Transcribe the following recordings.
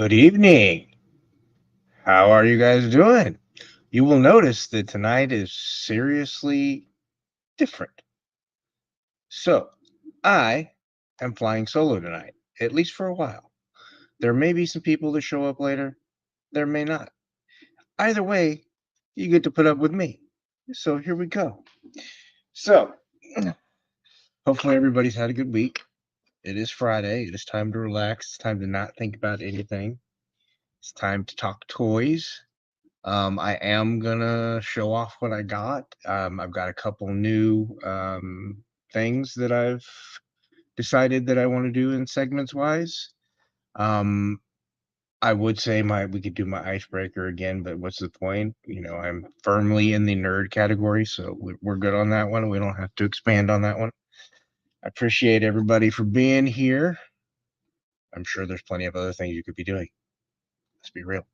Good evening. How are you guys doing? You will notice that tonight is seriously different. So, I am flying solo tonight, at least for a while. There may be some people that show up later, there may not. Either way, you get to put up with me. So, here we go. So, hopefully, everybody's had a good week. It is Friday. It is time to relax. It's time to not think about anything. It's time to talk toys. I am gonna show off what I got. I've got a couple new things that I've decided that I want to do in segments wise. Um, I would say we could do my icebreaker again, but what's the point? I'm firmly in the nerd category, so we're good on that one. We don't have to expand on that one. I appreciate everybody for being here. I'm sure there's plenty of other things you could be doing. Let's be real.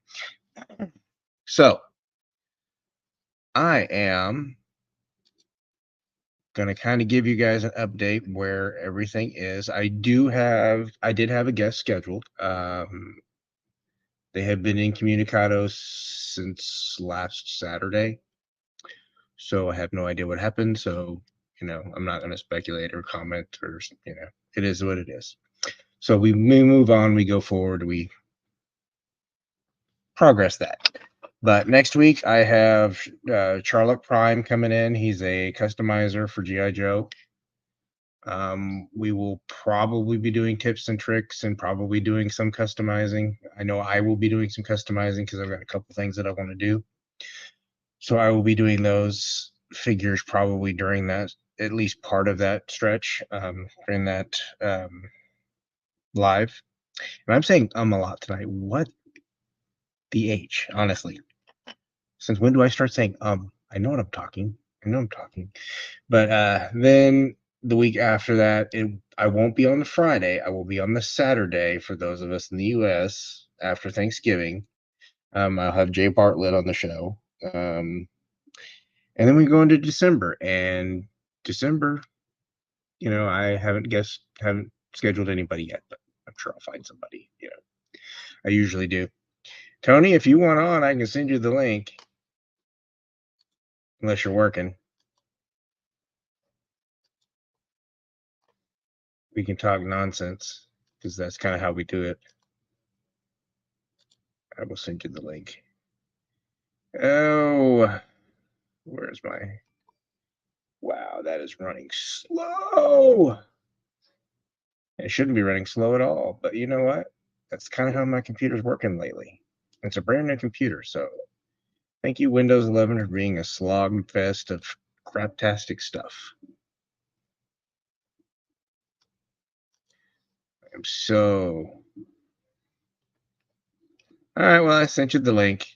So I am gonna kind of give you guys an update where everything is. I did have a guest scheduled. They have been incommunicados since last Saturday, so I have no idea what happened. So I'm not gonna speculate or comment or it is what it is. So we move on, we go forward, we progress that. But next week I have Charlotte Prime coming in. He's a customizer for GI Joe. We will probably be doing tips and tricks and probably doing some customizing. I know I will be doing some customizing because I've got a couple things that I want to do. So I will be doing those figures probably during that, at least part of that stretch, during that live. And I'm saying a lot tonight. What the H, honestly. Since when do I start saying I know what I'm talking. I know I'm talking. But then the week after that, I won't be on the Friday. I will be on the Saturday for those of us in the U.S. after Thanksgiving. I'll have Jay Bartlett on the show. And then we go into December. And December, I haven't scheduled anybody yet, but I'm sure I'll find somebody. I usually do. Tony, if you want on, I can send you the link. Unless you're working. We can talk nonsense because that's kind of how we do it. I will send you the link. Oh, where's my... Wow, that is running slow. It shouldn't be running slow at all, but you know what? That's kind of how my computer's working lately. It's a brand new computer, so thank you, Windows 11, for being a slog fest of craptastic stuff. I'm so... All right, well, I sent you the link.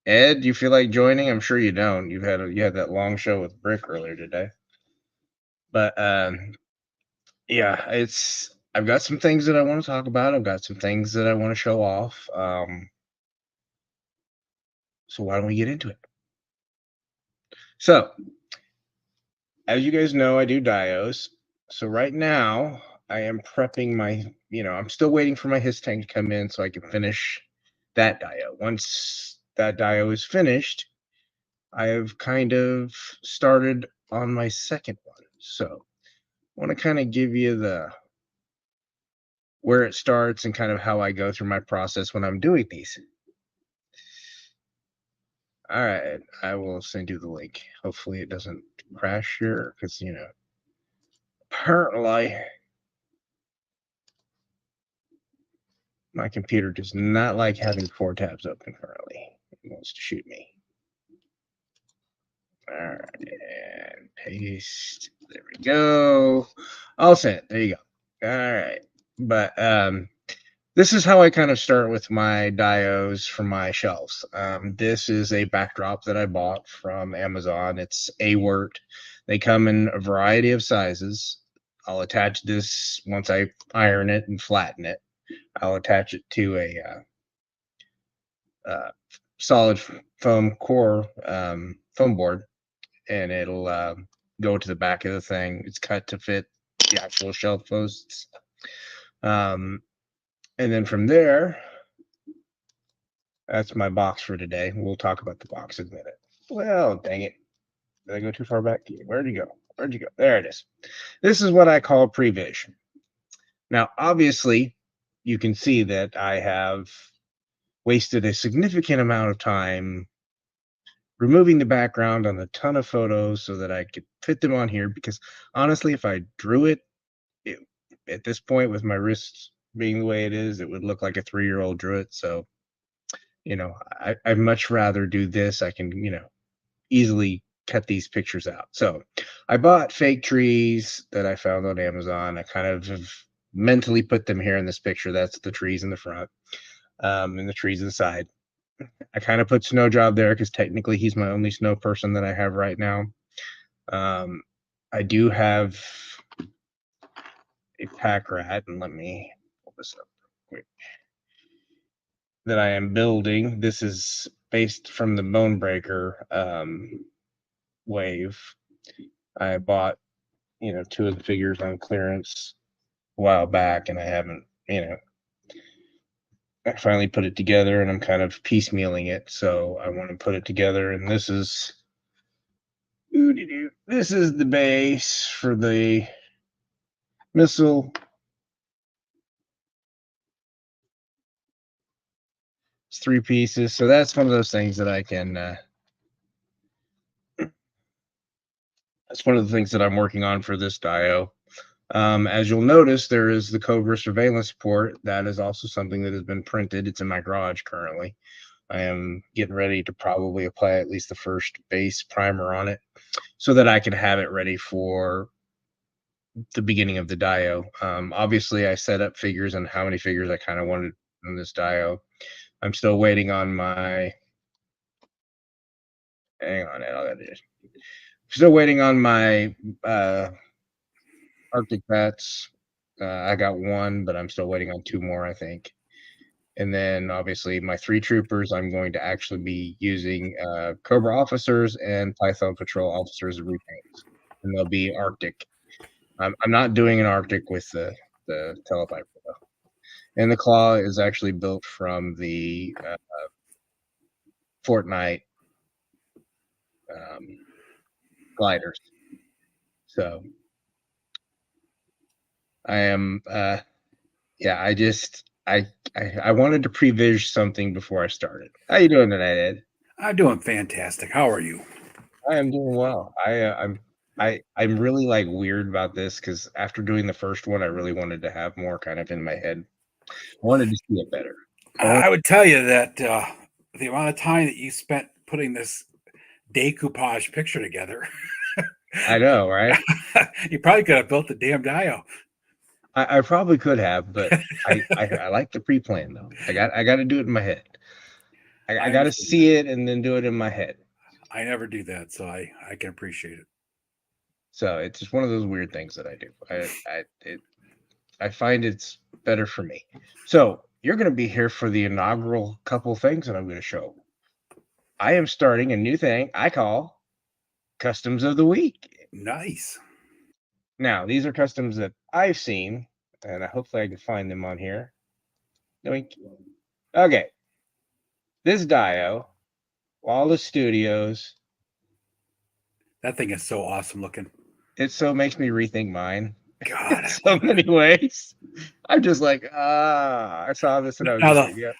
Ed, do you feel like joining? I'm sure you don't. You had that long show with Brick earlier today. But yeah, I've got some things that I want to talk about. I've got some things that I want to show off. So why don't we get into it? So, as you guys know, I do dios. So right now, I am prepping I'm still waiting for my his tank to come in so I can finish that dio. Once that dio is finished, I have kind of started on my second one. So I want to kind of give you the where it starts and kind of how I go through my process when I'm doing these. All right, I will send you the link. Hopefully it doesn't crash here because, apparently my computer does not like having 4 tabs open currently. It wants to shoot me. All right, and paste. There we go. All set. There you go. All right. But this is how I kind of start with my dios from my shelves. This is a backdrop that I bought from Amazon. It's AWORT. They come in a variety of sizes. I'll attach this once I iron it and flatten it. I'll attach it to a solid foam core foam board, and it'll go to the back of the thing. It's cut to fit the actual shelf posts. And then from there, That's my box for today. We'll talk about the box in a minute. Well, dang it. Did I go too far back? Where'd you go? Where'd you go? There it is. This is what I call prevision. Now, obviously, you can see that I have wasted a significant amount of time removing the background on a ton of photos so that I could fit them on here because honestly, if I drew it at this point with my wrists being the way it is, it would look like a 3-year-old drew it. So, I'd much rather do this. I can, easily cut these pictures out. So I bought fake trees that I found on Amazon. I kind of have mentally put them here in this picture. That's the trees in the front, and the trees inside. I kind of put Snowjob there because technically he's my only snow person that I have right now. Um, I do have a pack rat, and let me pull this up quick, that I am building. This is based from the Bone Breaker wave. I bought, two of the figures on clearance a while back, and I haven't, I finally put it together, and I'm kind of piecemealing it. So I want to put it together, and this is the base for the missile. It's 3 pieces, so that's one of those things that I can. That's one of the things that I'm working on for this dio. As you'll notice, there is the Cobra surveillance port. That is also something that has been printed. It's in my garage currently. I am getting ready to probably apply at least the first base primer on it so that I can have it ready for the beginning of the dio. Obviously, I set up figures on how many figures I kind of wanted in this dio. I'm still waiting on my. Hang on, still waiting on my Arctic bats. I got one, but I'm still waiting on 2 more, I think. And then obviously my 3 troopers, I'm going to actually be using Cobra officers and Python patrol officers repaints, and they'll be Arctic. I'm not doing an Arctic with the telepiper though. And the claw is actually built from the Fortnite gliders. So I am yeah, I wanted to previs something before I started. How you doing tonight, Ed? I'm doing fantastic. How are you? I am doing well. I'm really like weird about this because after doing the first one, I really wanted to have more kind of in my head. I wanted to see it better. I want, I would tell you that the amount of time that you spent putting this decoupage picture together, I know, right? you probably could have built the damn dio. I probably could have, but I like the pre-plan though. I got to do it in my head. I I got to understand see it and then do it in my head. that. I never do that, so I can appreciate it. So it's just one of those weird things that I do. I find it's better for me. So you're going to be here for the inaugural couple things that I'm going to show. I am starting a new thing I call Customs of the Week. Nice. Now, these are customs that I've seen, and hopefully I can find them on here. Doink. Okay. This dio, Wallace Studios. That thing is so awesome looking. It so makes me rethink mine in God, I so love it. many ways. I'm just like, I saw this and I was Now just the like, yeah.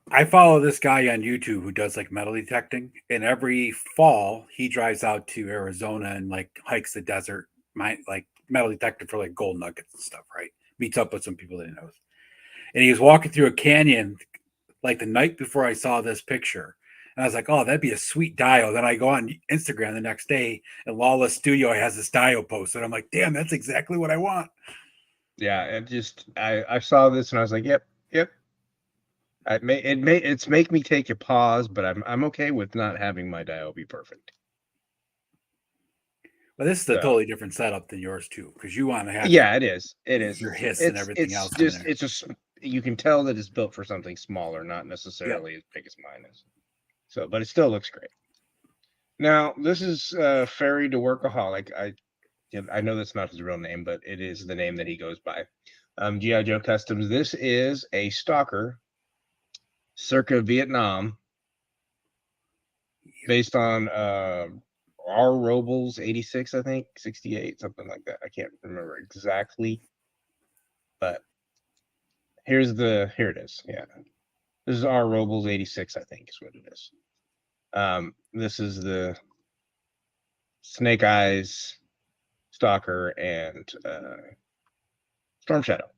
I follow this guy on YouTube who does like metal detecting, and every fall he drives out to Arizona and like hikes the desert, like metal detecting for like gold nuggets and stuff, right? Meets up with some people that he knows. And he was walking through a canyon like the night before I saw this picture. And I was like, oh, that'd be a sweet dio. Then I go on Instagram the next day and Lawless Studio has this dio posted. I'm like, damn, that's exactly what I want. Yeah, I saw this and I was like, yep. It's make me take a pause, but I'm okay with not having my dial be perfect. But this is a So totally different setup than yours too, because you want to have yeah, it is. It is. your hiss and everything else in there. It's just you can tell that it's built for something smaller, not Yep. necessarily as big as mine is. So, but it still looks great. Now, this is Ferry to Workaholic. I know that's not his real name, but it is the name that he goes by. GI Joe Customs. This is a stalker circa Vietnam, based on R. Robles 86, I think, 68, something like that. I can't remember exactly, but here it is. Yeah, this is R. Robles 86, I think, is what it is. This is the Snake Eyes, Stalker, and Storm Shadow,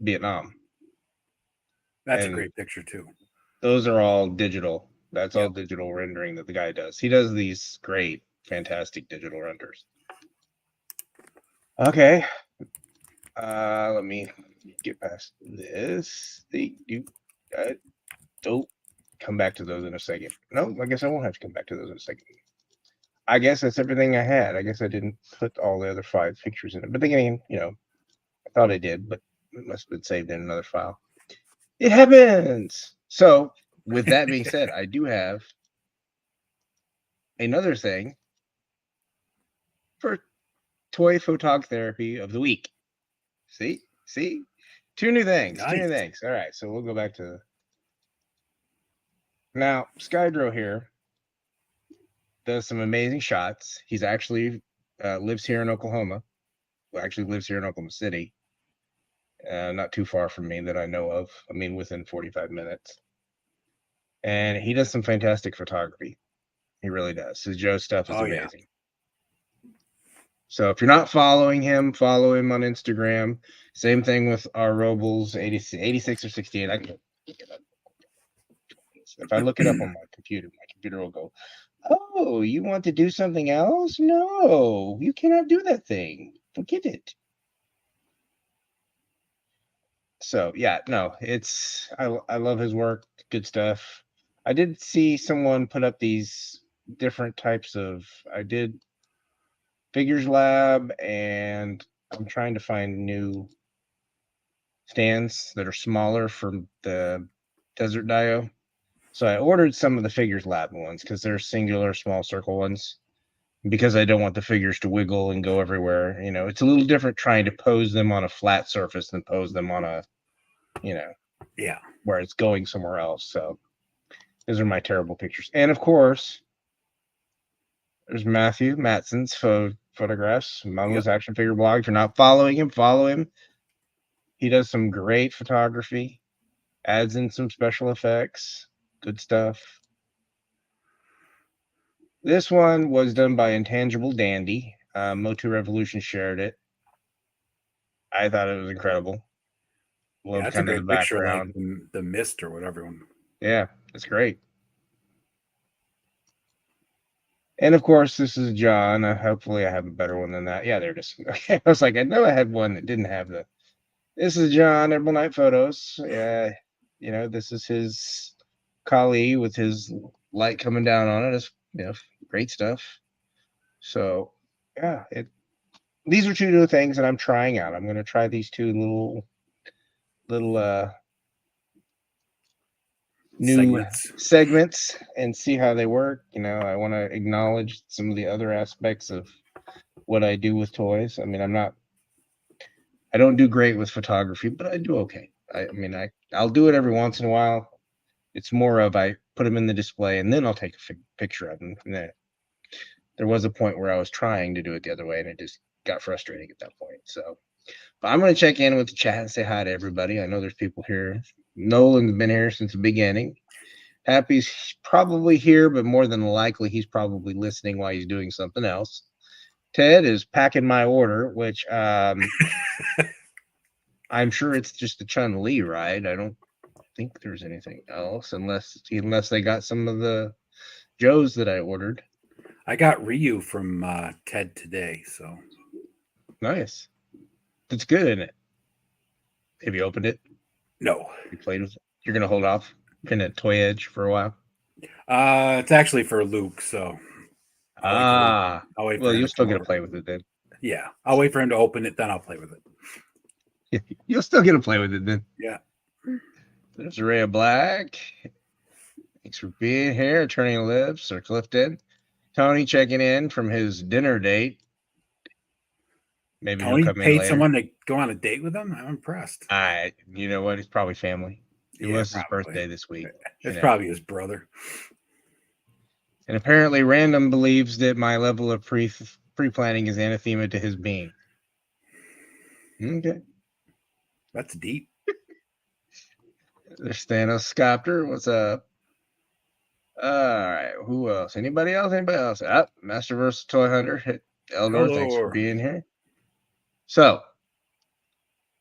Vietnam. That's a And great picture too. those are all digital. That's all Yep. digital rendering that the guy does. He does these great, fantastic digital renders. Okay. Let me get past this. Don't come back to those in a second. No, I guess I won't have to come back to those in a second. I guess that's everything I had. I guess I didn't put all the other 5 pictures in it. But again, I thought I did, but it must have been saved in another file. It happens. So, with that being said, I do have another thing for toy photog of the week. See? 2 new things. 2 new Nice. things. All right, so we'll go back to now. Skydro here does some amazing shots. He's actually lives here in Oklahoma. Well, actually lives here in Oklahoma City. Not too far from me that I know of. I mean, within 45 minutes. And he does some fantastic photography. He really does. His Joe stuff is Oh yeah. amazing. So if you're not following him, follow him on Instagram. Same thing with our Robles 86 or 68. I can if I look it up on my computer will go, "Oh, you want to do something else? No, you cannot do that thing. Forget it." So yeah, no, I love his work. Good stuff. I did see someone put up these different types of. I did Figures Lab, and I'm trying to find new stands that are smaller from the Desert Dio. So I ordered some of the Figures Lab ones because they're singular small circle ones. Because I don't want the figures to wiggle and go everywhere. It's a little different trying to pose them on a flat surface than pose them on a, Yeah. where it's going somewhere else. So those are my terrible pictures. And of course, there's Matthew Matson's photographs, Mama's Yep. Action Figure Blog. If you're not following him, follow him. He does some great photography, adds in some special effects, good stuff. This one was done by Intangible Dandy. Motu Revolution shared it. I thought it was incredible. Yeah, Love that's a kind of the great picture, like background. the mist or whatever. Yeah, it's great. And of course, this is John. Hopefully, I have a better one than that. Yeah, there it is. Okay, I was like, I know I had one that didn't have the. This is John, Edible Night Photos. Yeah, this is his Kali with his light coming down on it. It's great stuff. So yeah, these are 2 new things that I'm trying out. I'm going to try these 2 little new segments and see how they work. I want to acknowledge some of the other aspects of what I do with toys. I mean, I don't do great with photography, but I do okay. I'll do it every once in a while. It's more of I put them in the display and then I'll take a picture of them. And there was a point where I was trying to do it the other way and it just got frustrating at that point. So, but I'm going to check in with the chat and say hi to everybody. I know there's people here. Nolan's been here since the beginning. Happy's probably here, but more than likely he's probably listening while he's doing something else. Ted is packing my order, which I'm sure it's just a Chun-Li ride. I don't think there's anything else unless they got some of the Joes that I ordered. I got Ryu from Ted today, so Nice. It's good, isn't it? Have you opened it? No. You played with it? You're gonna hold off in a Toy Edge for a while? It's actually for Luke, so I'll wait for well, him you'll to still come get to over. play with it then. Yeah, I'll wait for him to open it, then I'll play with it. You'll still get to play with it then. Yeah. There's Ray of Black. Thanks for being here. Turning Lips or Clifton. Tony checking in from his dinner date. Maybe he'll Tony come in paid later. someone to go on a date with him? I'm impressed. You know what? It's probably family. It Yeah, was his probably. birthday this week. It's probably his brother. And apparently, Random believes that my level of pre-planning is anathema to his being. Okay. That's deep. There's Thanos Scopter. What's up? All right. Who else? Anybody else? Anybody else? Masterverse Toy Hunter. Eldor, thanks for Hello. being here. So,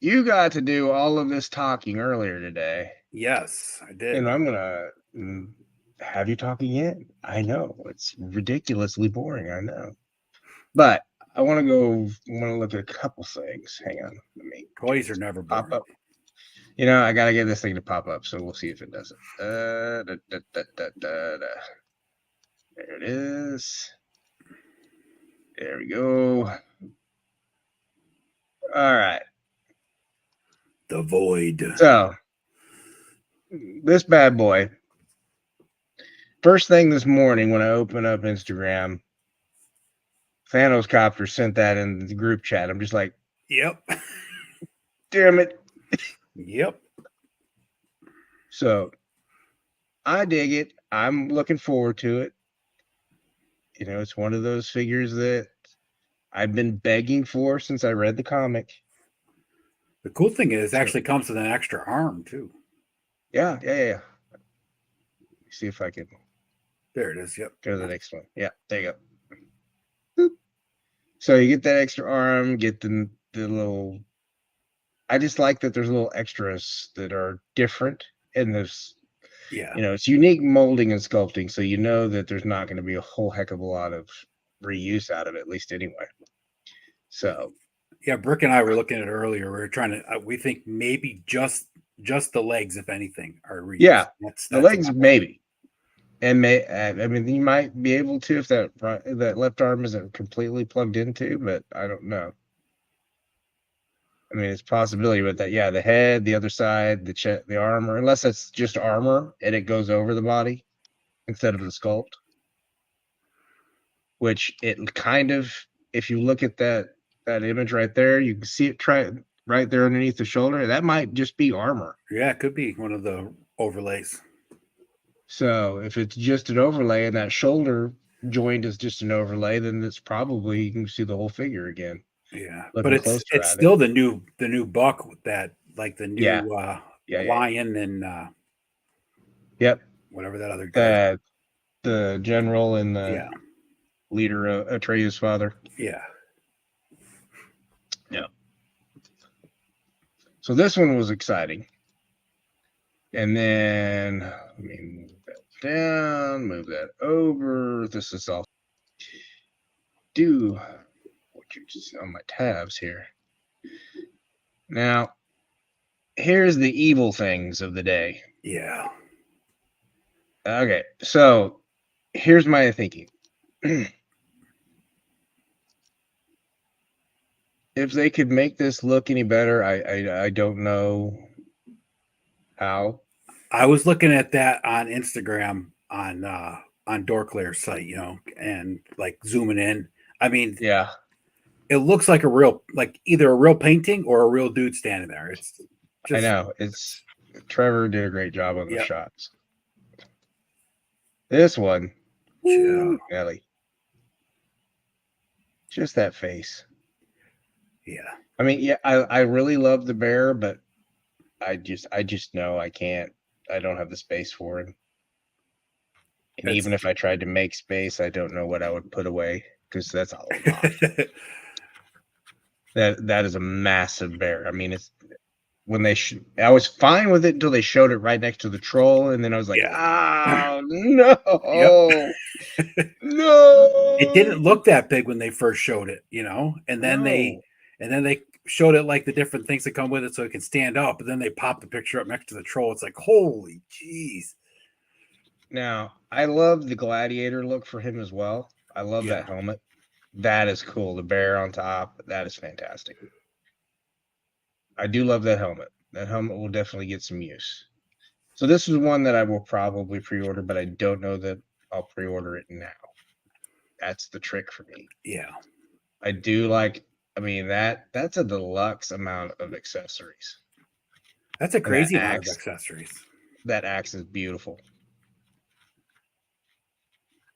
you got to do all of this talking earlier today. Yes, I did. And I'm going to have you talk again. I know. It's ridiculously boring. I know. But I want to look at a couple things. Hang on. Let me Toys are never pop boring. up. You know, I got to get this thing to pop up. So we'll see if it does it. There it is. There we go. All right. The Void. So, this bad boy. First thing this morning when I open up Instagram, Thanos Copter sent that in the group chat. I'm just like, Yep. damn it. Yep. So, I dig it. I'm looking forward to it. You know, it's one of those figures that I've been begging for since I read the comic. The cool thing is, it actually comes with an extra arm too. Yeah. See if I can. There it is. Yep. Go to the next one. Yeah, there you go. Boop. So you get that extra arm, get the little. I just like that there's little extras that are different, and there's, Yeah. you know, it's unique molding and sculpting, so you know that there's not going to be a whole heck of a lot of reuse out of it, at least anyway. So Yeah, Brick and I were looking at it earlier. We were trying to. We think maybe just the legs, if anything, are reused. yeah, That's the legs about it. maybe, and I mean you might be able to if that left arm isn't completely plugged into, but I don't know. I mean, it's a possibility, but that, yeah, the head, the other side, the chest, the armor, unless it's just armor and it goes over the body instead of the sculpt, which it kind of, if you look at that image right there, you can see it right there underneath the shoulder. That might just be armor. Yeah, it could be one of the overlays. So if it's just an overlay and that shoulder joint is just an overlay, then it's probably, you can see the whole figure again. Yeah, Looking but closer it's at still the new buck that like the Yeah. new Yeah. lion and Yep. whatever that other guy. The general and the Yeah, leader, Atreyu's father. yeah. Yeah. So this one was exciting. And then let me move that down, move that over. This is all do what you just on my tabs here. Now, here's the evil things of the day. Yeah. Okay, so here's my thinking. If they could make this look any better, I don't know how. I was looking at that on Instagram on Doorclear's site, you know, and like zooming in. I mean, Yeah, it looks like a real, like either a real painting or a real dude standing there. It's just, I know. It's Trevor did a great job on the Yep. shots. This one, Yeah. Ellie, just that face. Yeah. I mean, yeah, I really love the bear, but I just know I can't. I don't have the space for him. And even if I tried to make space, I don't know what I would put away because that's a lot. That is a massive bear. I mean, it's when I was fine with it until they showed it right next to the troll, and then I was like, Yeah. oh no, no. It didn't look that big when they first showed it, you know, and then they showed it like the different things that come with it so it can stand up, but then they popped the picture up next to the troll. It's like, holy jeez. Now, I love the gladiator look for him as well. I love that helmet. That is cool. The bear on top. That is fantastic. I do love that helmet. That helmet will definitely get some use. So this is one that I will probably pre-order, but I don't know that I'll pre-order it now. That's the trick for me. Yeah. I do like, I mean, that's a deluxe amount of accessories. That's a And that crazy amount of axe, accessories that axe is beautiful.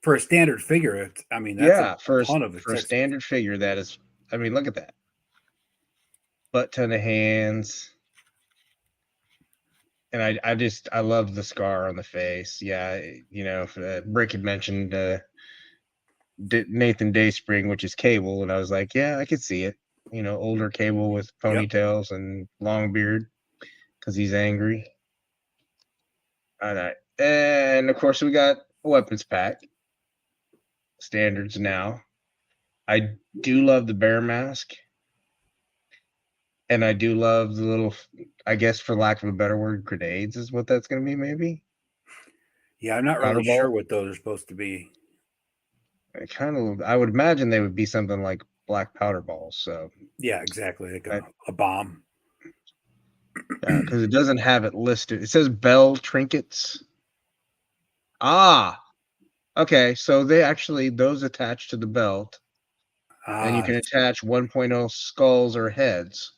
for a standard figure. I mean, that's a Yeah, for ton of for a accessories. standard figure, that is. I mean, look at that. Butt ton of hands. And I love the scar on the face. Yeah, Brick had mentioned Nathan Dayspring, which is Cable, and I was like, yeah, I could see it. Older Cable with Yep. ponytails and long beard because he's angry. All right, and of course we got a weapons pack standards now. I do love the bear mask, and I do love the little, I guess for lack of a better word, grenades is what that's going to be, maybe Yeah, I'm not powder really sure ball. what those are supposed to be. I would imagine they would be something like black powder balls. So, Yeah, exactly. Like I, a bomb. because it doesn't have it listed. It says bell trinkets. Ah, okay. So those attach to the belt, and you Ah, can attach 1.0 skulls or heads.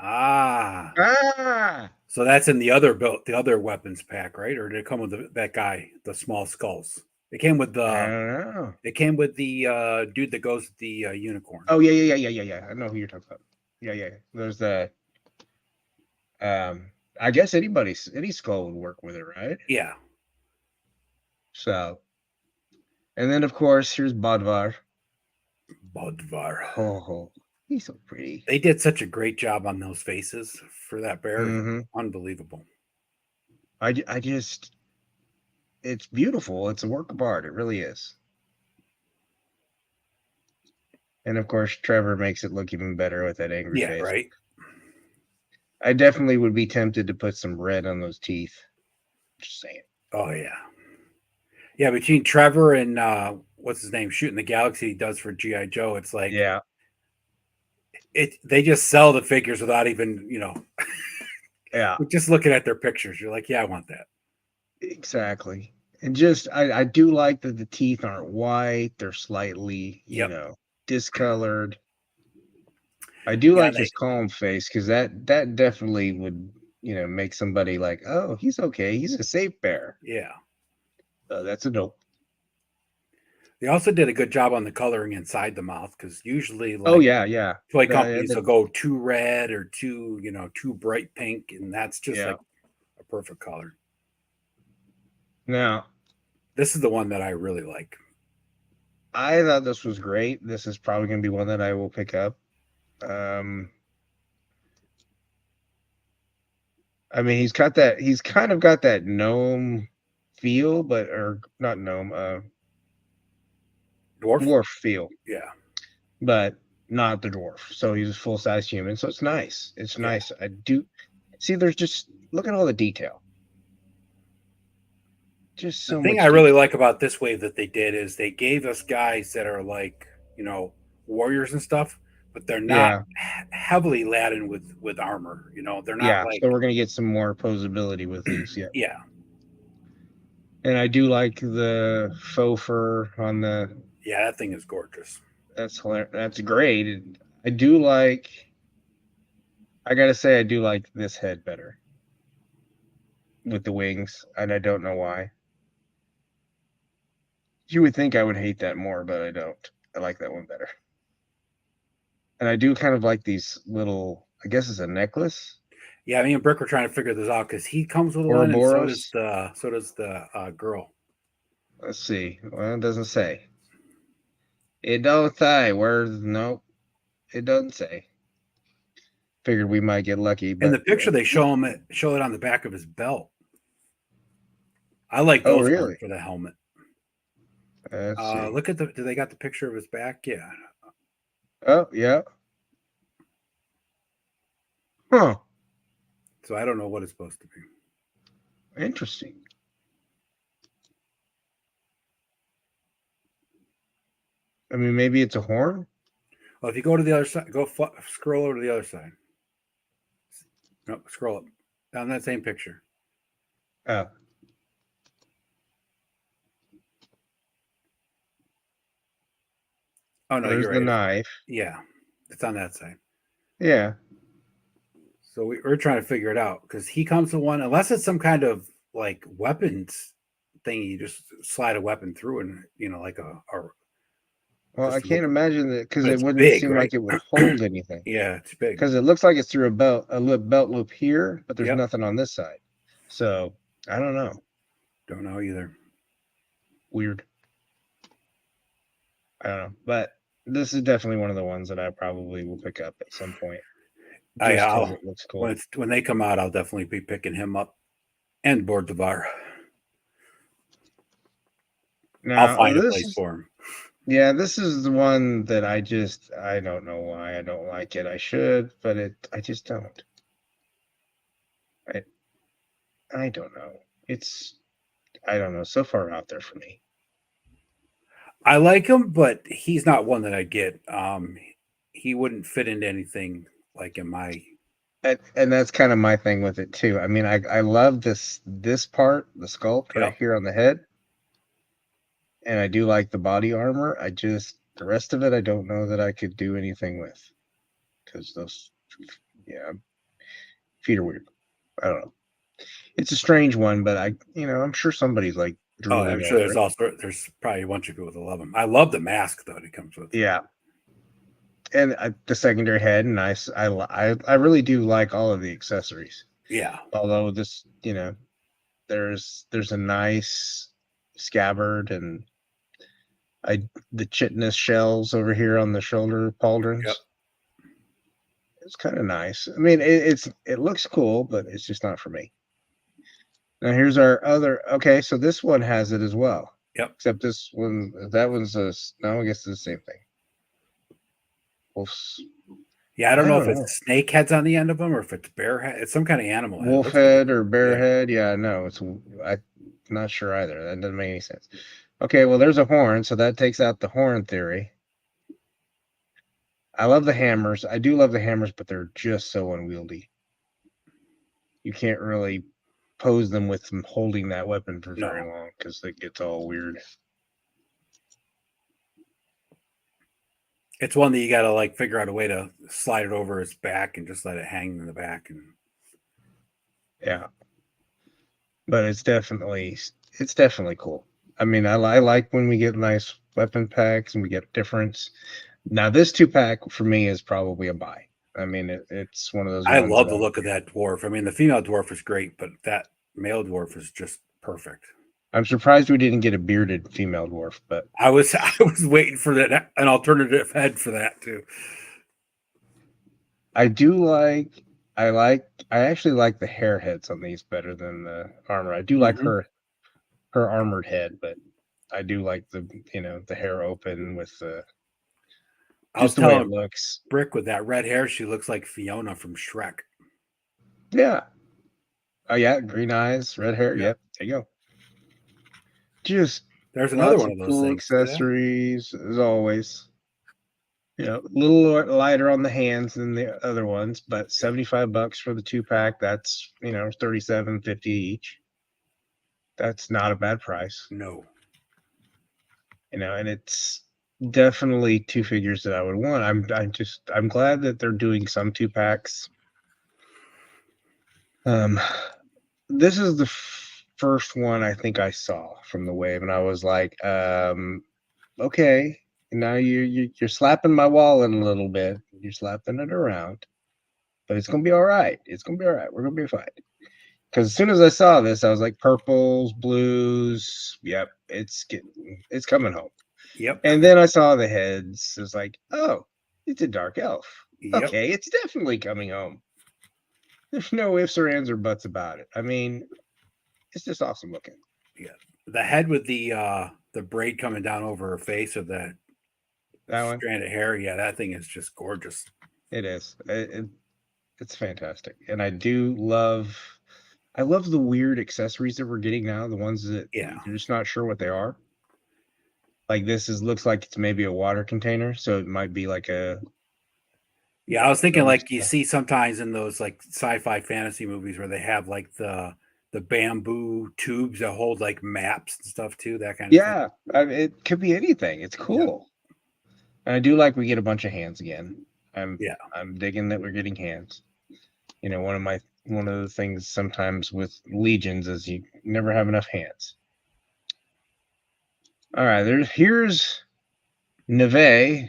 ah. Ah, So that's in the other built, the other weapons pack, right? Or did it come with that guy, the small skulls? It came with I the. don't know. It came with the dude that goes with the unicorn. Oh yeah. I know who you're talking about. Yeah. There's the I guess any skull would work with it, right? Yeah, So, and then of course here's Bodvar. Bodvar. Oh, he's so pretty. They did such a great job on those faces for that bear. Hmm. Unbelievable. I just, it's beautiful. It's a work of art. It really is. And of course, Trevor makes it look even better with that angry Yeah, face. right. I definitely would be tempted to put some red on those teeth. Just saying. Oh yeah, yeah. Between Trevor and what's his name, shooting the galaxy he does for GI Joe, it's like Yeah, it. They just sell the figures without even yeah, just looking at their pictures. You're like, yeah, I want that. exactly. And just, I do like that the teeth aren't white. They're slightly, Yep. discolored. I do Yeah. like his calm face because that definitely would, make somebody like, oh, he's okay. He's a safe bear. Yeah. That's a dope. They also did a good job on the coloring inside the mouth because usually, Oh like yeah. toy The, companies, will the, go too red or too bright pink, and that's just yeah. like a perfect color. Now, This is the one that I really like. I thought this was great. This is probably going to be one that I will pick up. Um, I mean, he's kind of got that gnome feel, or not gnome, Dwarf. dwarf feel, Yeah. but not the dwarf. So he's a full size human. So it's nice. It's Yeah. nice. I do see. There's just look at all the detail. Just The so thing I much really detail. like about this wave that they did is they gave us guys that are like, warriors and stuff, but they're not Yeah, heavily laden with armor. They're not yeah. So like, we're gonna get some more posability with these. Yeah, yeah, and I do like the faux fur on the. yeah, that thing is gorgeous. That's hilarious. That's great. I do like. I gotta say, I do like this head better with the wings, and I don't know why. You would think I would hate that more, but I don't. I like that one better. And I do kind of like these little, I guess it's a necklace. Yeah, me and Brick were trying to figure this out because he comes with one, and Ouroboros. so does the girl. Let's see. Well, it doesn't say. It don't say. Nope. It doesn't say. Figured we might get lucky, In the but picture, they show it on the back of his belt. I like oh, those ones really? for the helmet. Let's see. Look at do they got the picture of his back? Yeah. Oh, yeah. Huh. So I don't know what it's supposed to be. Interesting. I mean, maybe it's a horn. Well, if you go to the other side, scroll over to the other side. No, scroll up down that same picture. Oh, Oh no, there's you're the right. knife. Yeah, it's on that side. Yeah. So we're trying to figure it out because he comes with one, unless it's some kind of like weapons thing. You just slide a weapon through, and like a Well, I just look. can't imagine that because But it it's wouldn't big, seem right? like it would hold anything. Yeah, it's big. Because it looks like it's through a belt loop here, but there's Yep. nothing on this side. So I don't know. Don't know either. Weird. I don't know. But this is definitely one of the ones that I probably will pick up at some point, just because I'll it looks when cool. when they come out, I'll definitely be picking him up and board the bar. I'll Now find a this place is for him. yeah, this is the one that I don't know why I don't like it. I should, but I just don't. I I don't know. It's I don't know. So far out there for me. I like him, but he's not one that I get. He wouldn't fit into anything like in my. And that's kind of my thing with it too. I mean, I love this part, the sculpt right Yep. here on the head, and I do like the body armor. I just the rest of it I don't know that I could do anything with because those yeah feet are weird. I don't know. It's a strange one, but I'm sure somebody's like Oh, I'm drooling sure over it. there's probably a bunch of people that love him. I love the mask though that he comes with. Yeah, and the secondary head, and I really do like all of the accessories. Yeah. Although this, there's a nice scabbard and the chitinous shells over here on the shoulder pauldrons. Yep. It's kind of nice. I mean, it looks cool, but it's just not for me. Now here's our other. Okay, so this one has it as well. Yep. Except that one's no. I guess it's the same thing. Yeah, I don't I know if don't know. it's snake heads on the end of them or if it's bear head. It's some kind of animal head. It Wolf looks like head or bear yeah. head? Yeah, no. I'm not sure either. That doesn't make any sense. Okay, well, there's a horn, so that takes out the horn theory. I love the hammers. I do love the hammers, but they're just so unwieldy. You can't really pose them with them holding that weapon for No. very long because it gets all weird. It's one that you got to like figure out a way to slide it over its back and just let it hang in the back. And yeah, but it's definitely cool. I mean, I like when we get nice weapon packs and we get difference. Now, this 2-pack for me is probably a buy. I mean, it's one of those I ones love that the look of that dwarf. I mean, the female dwarf is great, but that male dwarf is just perfect. I'm surprised we didn't get a bearded female dwarf, but I was waiting for that an alternative head for that too. I actually like the hair heads on these better than the armor. I do like her armored head, but I do like the hair open with I was just the way it telling looks. Brick with that red hair, she looks like Fiona from Shrek. Yeah. Oh yeah, green eyes, red hair. Yep. Yep, there you go. Just There's another lots one of of those cool things today. accessories as always. A little lighter on the hands than the other ones, but $75 for the 2-pack. That's $37.50 each. That's not a bad price. No. And it's definitely 2 figures that I would want. I'm glad that they're doing some 2-packs. This is the first one I think I saw from the wave, and I was like, okay, now you're slapping my wallet a little bit. You're slapping it around, but it's gonna be all right. It's gonna be all right. We're gonna be fine. Because as soon as I saw this, I was like, purples, blues. Yep, it's coming home. Yep. And then I saw the heads. It was like, oh, it's a dark elf. Yep. Okay, it's definitely coming home. There's no ifs or ands or buts about it. I mean, it's just awesome looking. Yeah. The head with the braid coming down over her face of that That strand of hair. Yeah, that thing is just gorgeous. It is. It's fantastic, and I love the weird accessories that we're getting now. The ones that Yeah. you're just not sure what they are. Like looks like it's maybe a water container, so it might be like a. Yeah, I was thinking like you see sometimes in those like sci-fi fantasy movies where they have like the bamboo tubes that hold like maps and stuff too, that kind of thing. Yeah, it could be anything. It's cool. And I do like we get a bunch of hands again. I'm digging that we're getting hands. one of the things sometimes with legions is you never have enough hands. All right, here's Neve,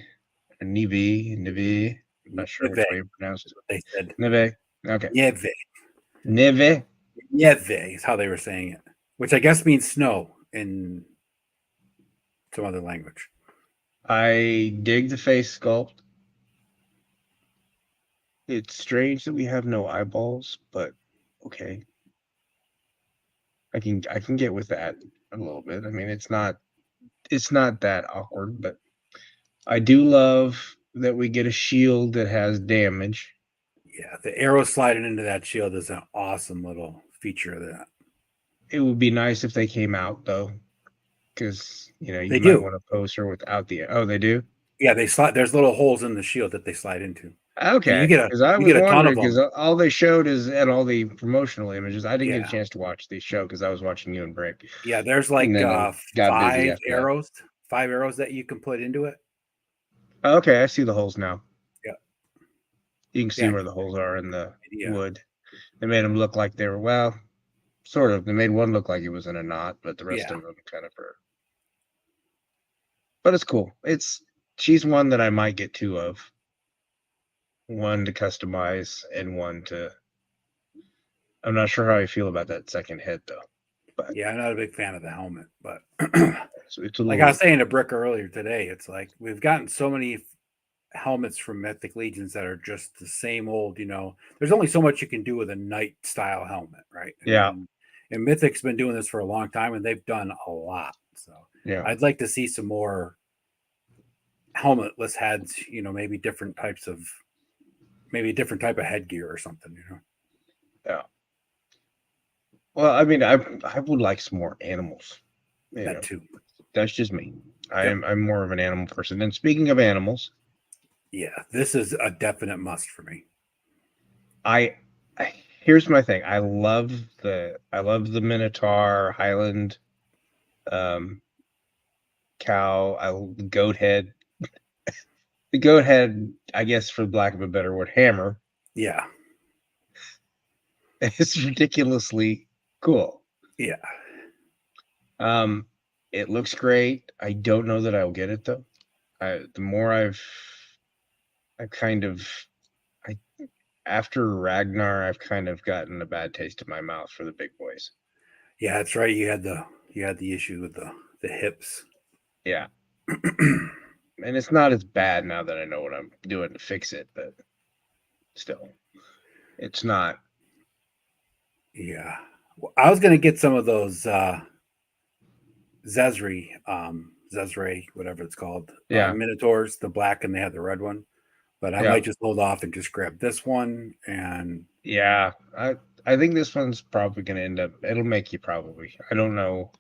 Neve. I'm not sure which Nieve, way you pronounce it. they said. Neve. Okay. Nieve. Neve. Nieve is how they were saying it, which I guess means snow in some other language. I dig the face sculpt. It's strange that we have no eyeballs, but okay. I can get with that a little bit. I mean, it's not that awkward, but I do love that we get a shield that has damage. Yeah, the arrow sliding into that shield is an awesome little feature of that. It would be nice if they came out though, because you They might do. want a poster without the. Oh, they do. Yeah, they slide. There's little holes in the shield that they slide into, and Okay, because I you was get a ton of wondering because them. all they showed is and all the promotional images. I didn't get a Yeah, chance to watch the show because I was watching you and Brick, yeah. There's and like then I got busy after that. five arrows that you can put into it. Okay, I see the holes now. Yeah, You can see yeah, where the holes are in the yeah, wood. They made them look like they were sort of. They made one look like it was in a knot, but the rest yeah. of them kind of are. But it's cool. She's one that I might get two of. One to customize and one to. I'm not sure how I feel about that second head though, but Yeah, I'm not a big fan of the helmet, but it's a like I was little. saying to Brick earlier today, it's like we've gotten so many helmets from Mythic Legions that are just the same old, there's only so much you can do with a knight style helmet, right? I Yeah, mean, and Mythic's been doing this for a long time and they've done a lot. So yeah. I'd like to see some more helmetless heads, maybe a different type of headgear or something. Yeah. Well, I mean, I would like some more animals. That too. That's just me. Yep. I'm more of an animal person. And speaking of animals, Yeah, this is a definite must for me. I here's my thing. I love the Minotaur Highland cow. The goat head. The goat head, I guess, for lack of a better word, hammer. Yeah. It's ridiculously cool. Yeah. It looks great. I don't know that I'll get it though. The more I kind of, I after Ragnar, I've kind of gotten a bad taste in my mouth for the big boys. Yeah, that's right. You had the issue with the hips. Yeah, and it's not as bad now that I know what I'm doing to fix it, but still, it's not. Yeah. Well, I was gonna get some of those Zezre, whatever it's called, Yeah, Minotaurs, the black, and they had the red one. But I yeah, might just hold off and just grab this one. And yeah. I think this one's probably going to end up. It'll make you probably. I don't know.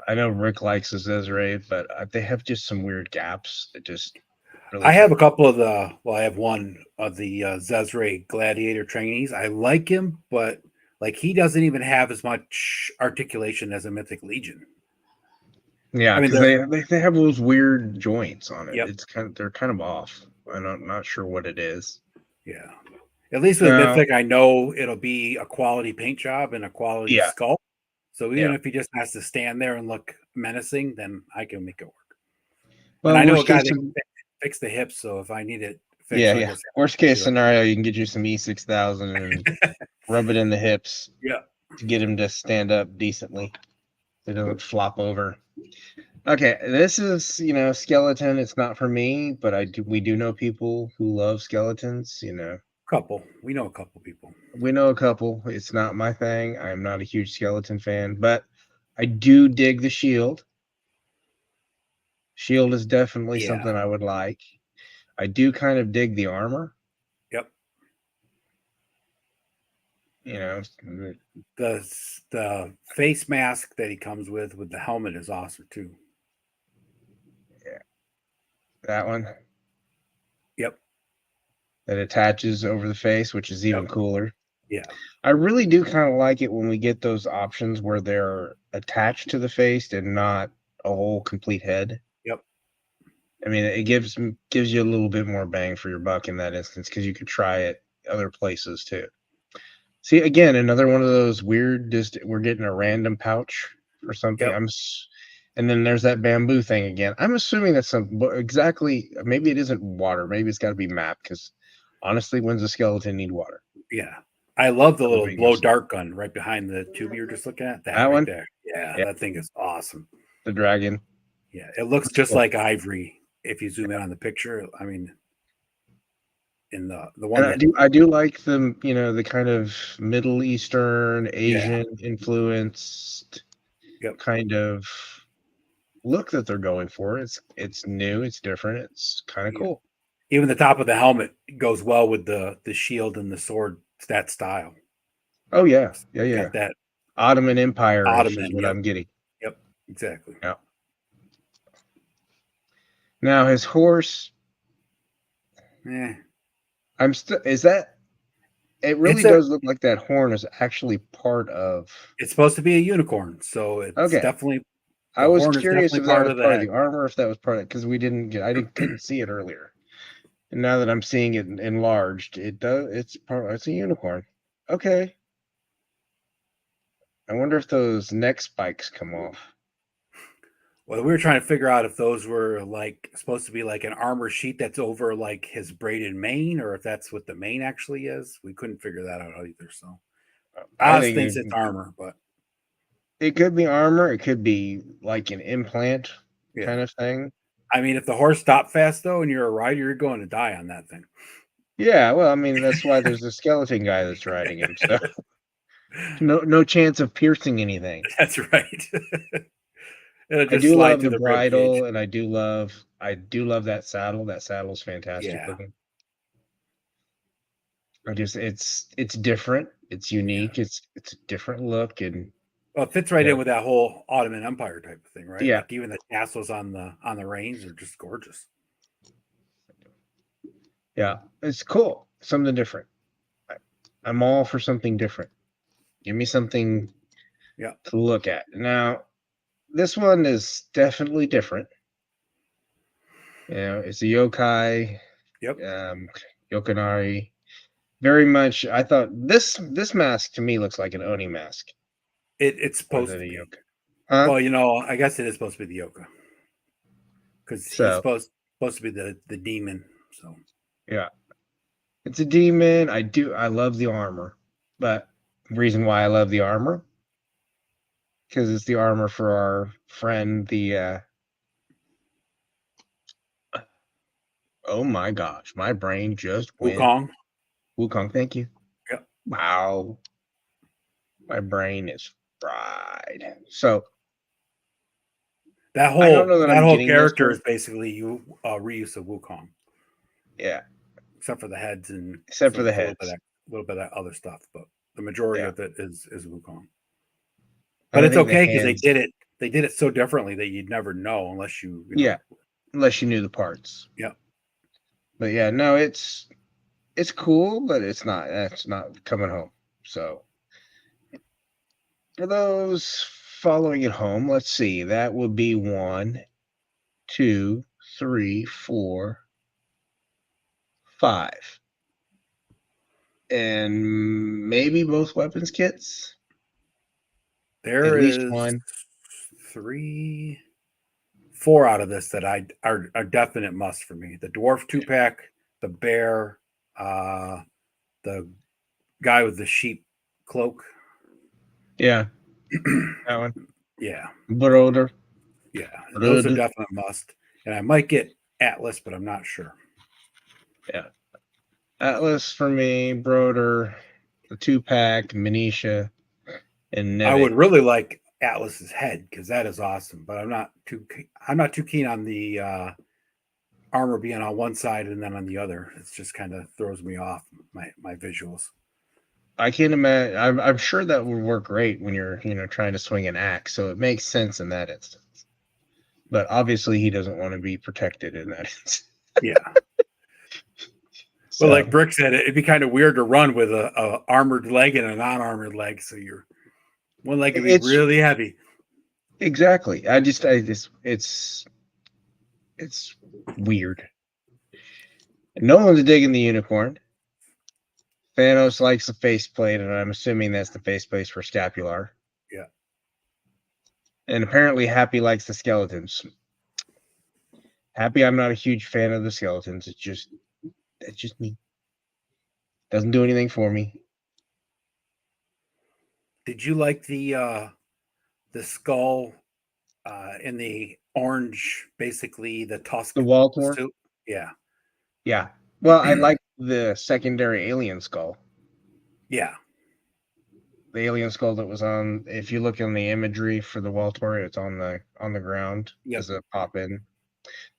I know Rick likes his Ezra, but they have just some weird gaps that just really I have throw. a couple of I have one of the Zezre Gladiator trainees. I like him, but like he doesn't even have as much articulation as a Mythic Legion. Yeah, I mean, because they're they have those weird joints on it. yep, It's they're kind of off. I'm not sure what it is. yeah. At least with No, Mythic, I know it'll be a quality paint job and a quality yeah, sculpt. So even yeah. if he just has to stand there and look menacing, then I can make it work. And Well, I know a worst guy case, that can fix the hips, so if I need it fixed, yeah, I'll yeah. just Worst have to case do it. scenario, you can get you some E6000 and rub it in the hips Yeah. to get him to stand up decently. So it doesn't flop over. Okay, this is skeleton. It's not for me, but we do know people who love skeletons. Couple. We know a couple people. We know a couple. It's not my thing. I'm not a huge skeleton fan, but I do dig the shield. Shield is definitely Yeah. something I would like. I do kind of dig the armor. Yep. You know, The face mask that he comes with the helmet is awesome too. yeah, that one Yep. that attaches over the face, which is Yep. even cooler. Yeah. I really do kind of like it when we get those options where they're attached to the face and not a whole complete head. Yep. I mean, it gives you a little bit more bang for your buck in that instance because you could try it other places too. See, again, another one of those weird. Just we're getting a random pouch or something. Yep. And then there's that bamboo thing again. I'm assuming that's exactly. Maybe it isn't water. Maybe it's got to be map. Because honestly, when's a skeleton need water? Yeah. I love the little Doesn't make no blow sense. dart gun right behind the tube you were just looking at. That That right one, there. Yeah, yeah, that thing is awesome. the dragon. Yeah, it looks That's just cool. like ivory if you zoom in on the picture. I mean, in the one And that I do like the the kind of Middle Eastern, yeah, Asian influenced yep, kind of look that they're going for. It's new, it's different, it's kind of yeah. cool. Even the top of the helmet goes well with the shield and the sword. It's that style. Oh yeah, yeah, yeah. Got that Ottoman Empire-ish is ottoman. what Yep, I'm getting. yep, exactly. Yeah. Now his horse, Eh. I'm still is that it It's really a does look like that horn is actually part of. it's supposed to be a unicorn, so it's Okay. definitely I the was horn is curious definitely if that part was of the part of head. the armor, if that was part of it, because we didn't get I didn't couldn't see it earlier. And now that I'm seeing it enlarged, it's a unicorn. Okay. I wonder if those neck spikes come off. Well, we were trying to figure out if those were like supposed to be like an armor sheet that's over like his braided mane, or if that's what the mane actually is. We couldn't figure that out either. So I Oz think thinks it's armor, but it could be armor, it could be like an implant yeah. kind of thing. I mean, if the horse stopped fast though, and you're a rider, you're going to die on that thing. Yeah, well, I mean, that's why there's a skeleton guy that's riding him, so no chance of piercing anything. That's right. It'll I just do slide love through the the rib cage. bridle, and I do love that saddle. That saddle's fantastic Yeah, looking. It's different, it's yeah. unique, it's a different look, and Well, it fits right you in know, with that whole Ottoman Empire type of thing, right? yeah, Like even the tassels on the reins are just gorgeous. yeah, it's cool. Something different. I, I'm all for something different. Give me something Yeah. to look at. Now, this one is definitely different. It's a yokai, Yep. um, yokanari. Very much. I thought this mask to me looks like an oni mask It's more supposed than to a be. yokai. Huh? Well, you know, I guess it is supposed to be the Yoka because he's So supposed to be the demon. So yeah, it's a demon. I love the armor, but the reason why I love the armor because it's the armor for our friend the. Oh my gosh, my brain just went Wukong. Wukong. Thank you. Yep. Wow, my brain is fried. So I don't know that That I'm whole getting this character one. is basically you reuse of Wukong, Yeah, except for the heads and except for the a heads. little bit of other stuff. But the majority Yeah, of it is Wukong. But and I it's think the okay because hands. they did it so differently that you'd never know unless you know. Yeah, unless you knew the parts. Yeah. But yeah, no, it's cool, but that's not coming home. So for those following at home, let's see. That would be 1, 2, 3, 4, 5. And maybe both weapons kits. At There least is one. three, four out of this that are definite must for me. The dwarf 2-pack, the bear, uh, the guy with the sheep cloak. Yeah, that one. Yeah, Broder. yeah, those are Broder. definite must. And I might get Atlas, but I'm not sure. Yeah. Atlas for me, Broder, the 2-pack, Manisha, and I would Nevet. really like Atlas's head because that is awesome. But I'm not too keen on the armor being on one side and then on the other. It just kind of throws me off my visuals. I can't imagine. I'm sure that would work great when you're trying to swing an axe. So it makes sense in that instance. But obviously, he doesn't want to be protected in that instance. Yeah. But like So Brick said, it'd be kind of weird to run with a armored leg and a non-armored leg. So your one leg could be it's really heavy. exactly. It's weird. No one's digging the unicorn. Thanos likes the faceplate, and I'm assuming that's the faceplate for Scapular. Yeah. And apparently Happy likes the skeletons. Happy, I'm not a huge fan of the skeletons. That's just me. Doesn't do anything for me. Did you like the skull in the orange, basically the tusk The Waltor? suit? Yeah. Yeah. Well, I like the secondary alien skull. Yeah. The alien skull that was on, if you look in the imagery for the Waltor, it's on the ground Yep. as a pop in.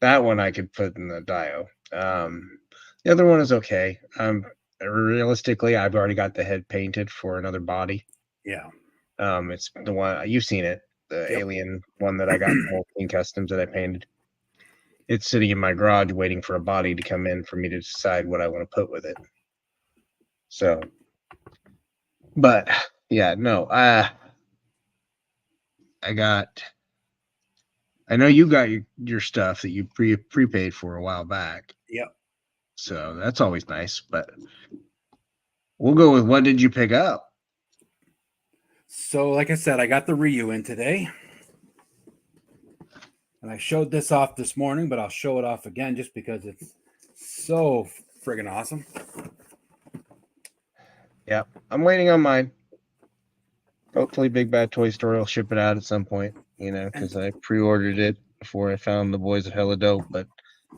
That one I could put in the Dio. The other one is okay. Realistically, I've already got the head painted for another body. Yeah. It's the one you've seen it, the Yep. alien one that I got from King Customs that I painted. It's sitting in my garage waiting for a body to come in for me to decide what I want to put with it. So, but yeah, no, I know you got your stuff that you prepaid for a while back. Yep. So that's always nice, but we'll go with what did you pick up? So, like I said, I got the Ryu in today. And I showed this off this morning, but I'll show it off again just because it's so friggin' awesome. Yeah, I'm waiting on mine. Hopefully, Big Bad Toy Store will ship it out at some point, because I pre-ordered it before I found the boys at Hella Dope, but